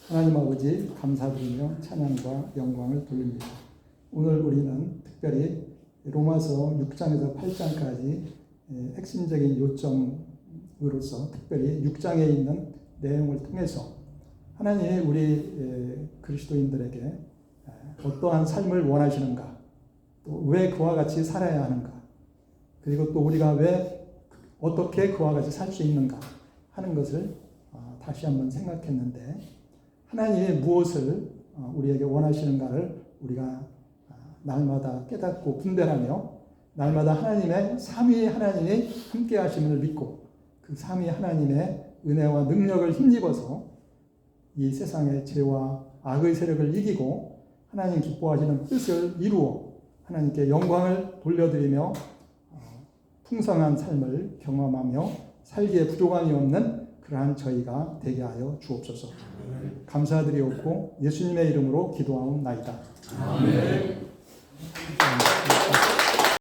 Speaker 1: 하나님 아버지 감사드리며 찬양과 영광을 돌립니다. 오늘 우리는 특별히 로마서 6장에서 8장까지 핵심적인 요점으로서 특별히 6장에 있는 내용을 통해서 하나님이 우리 그리스도인들에게 어떠한 삶을 원하시는가, 또 왜 그와 같이 살아야 하는가, 그리고 또 우리가 왜 어떻게 그와 같이 살 수 있는가 하는 것을 다시 한번 생각했는데, 하나님이 무엇을 우리에게 원하시는가를 우리가 날마다 깨닫고 분별하며 날마다 하나님의 삼위 하나님이 함께 하심을 믿고 그 삼위 하나님의 은혜와 능력을 힘입어서 이 세상의 죄와 악의 세력을 이기고 하나님 기뻐하시는 뜻을 이루어 하나님께 영광을 돌려드리며 풍성한 삶을 경험하며 살기에 부족함이 없는 그러한 저희가 되게 하여 주옵소서. 감사드리옵고 예수님의 이름으로 기도하옵나이다. 아멘.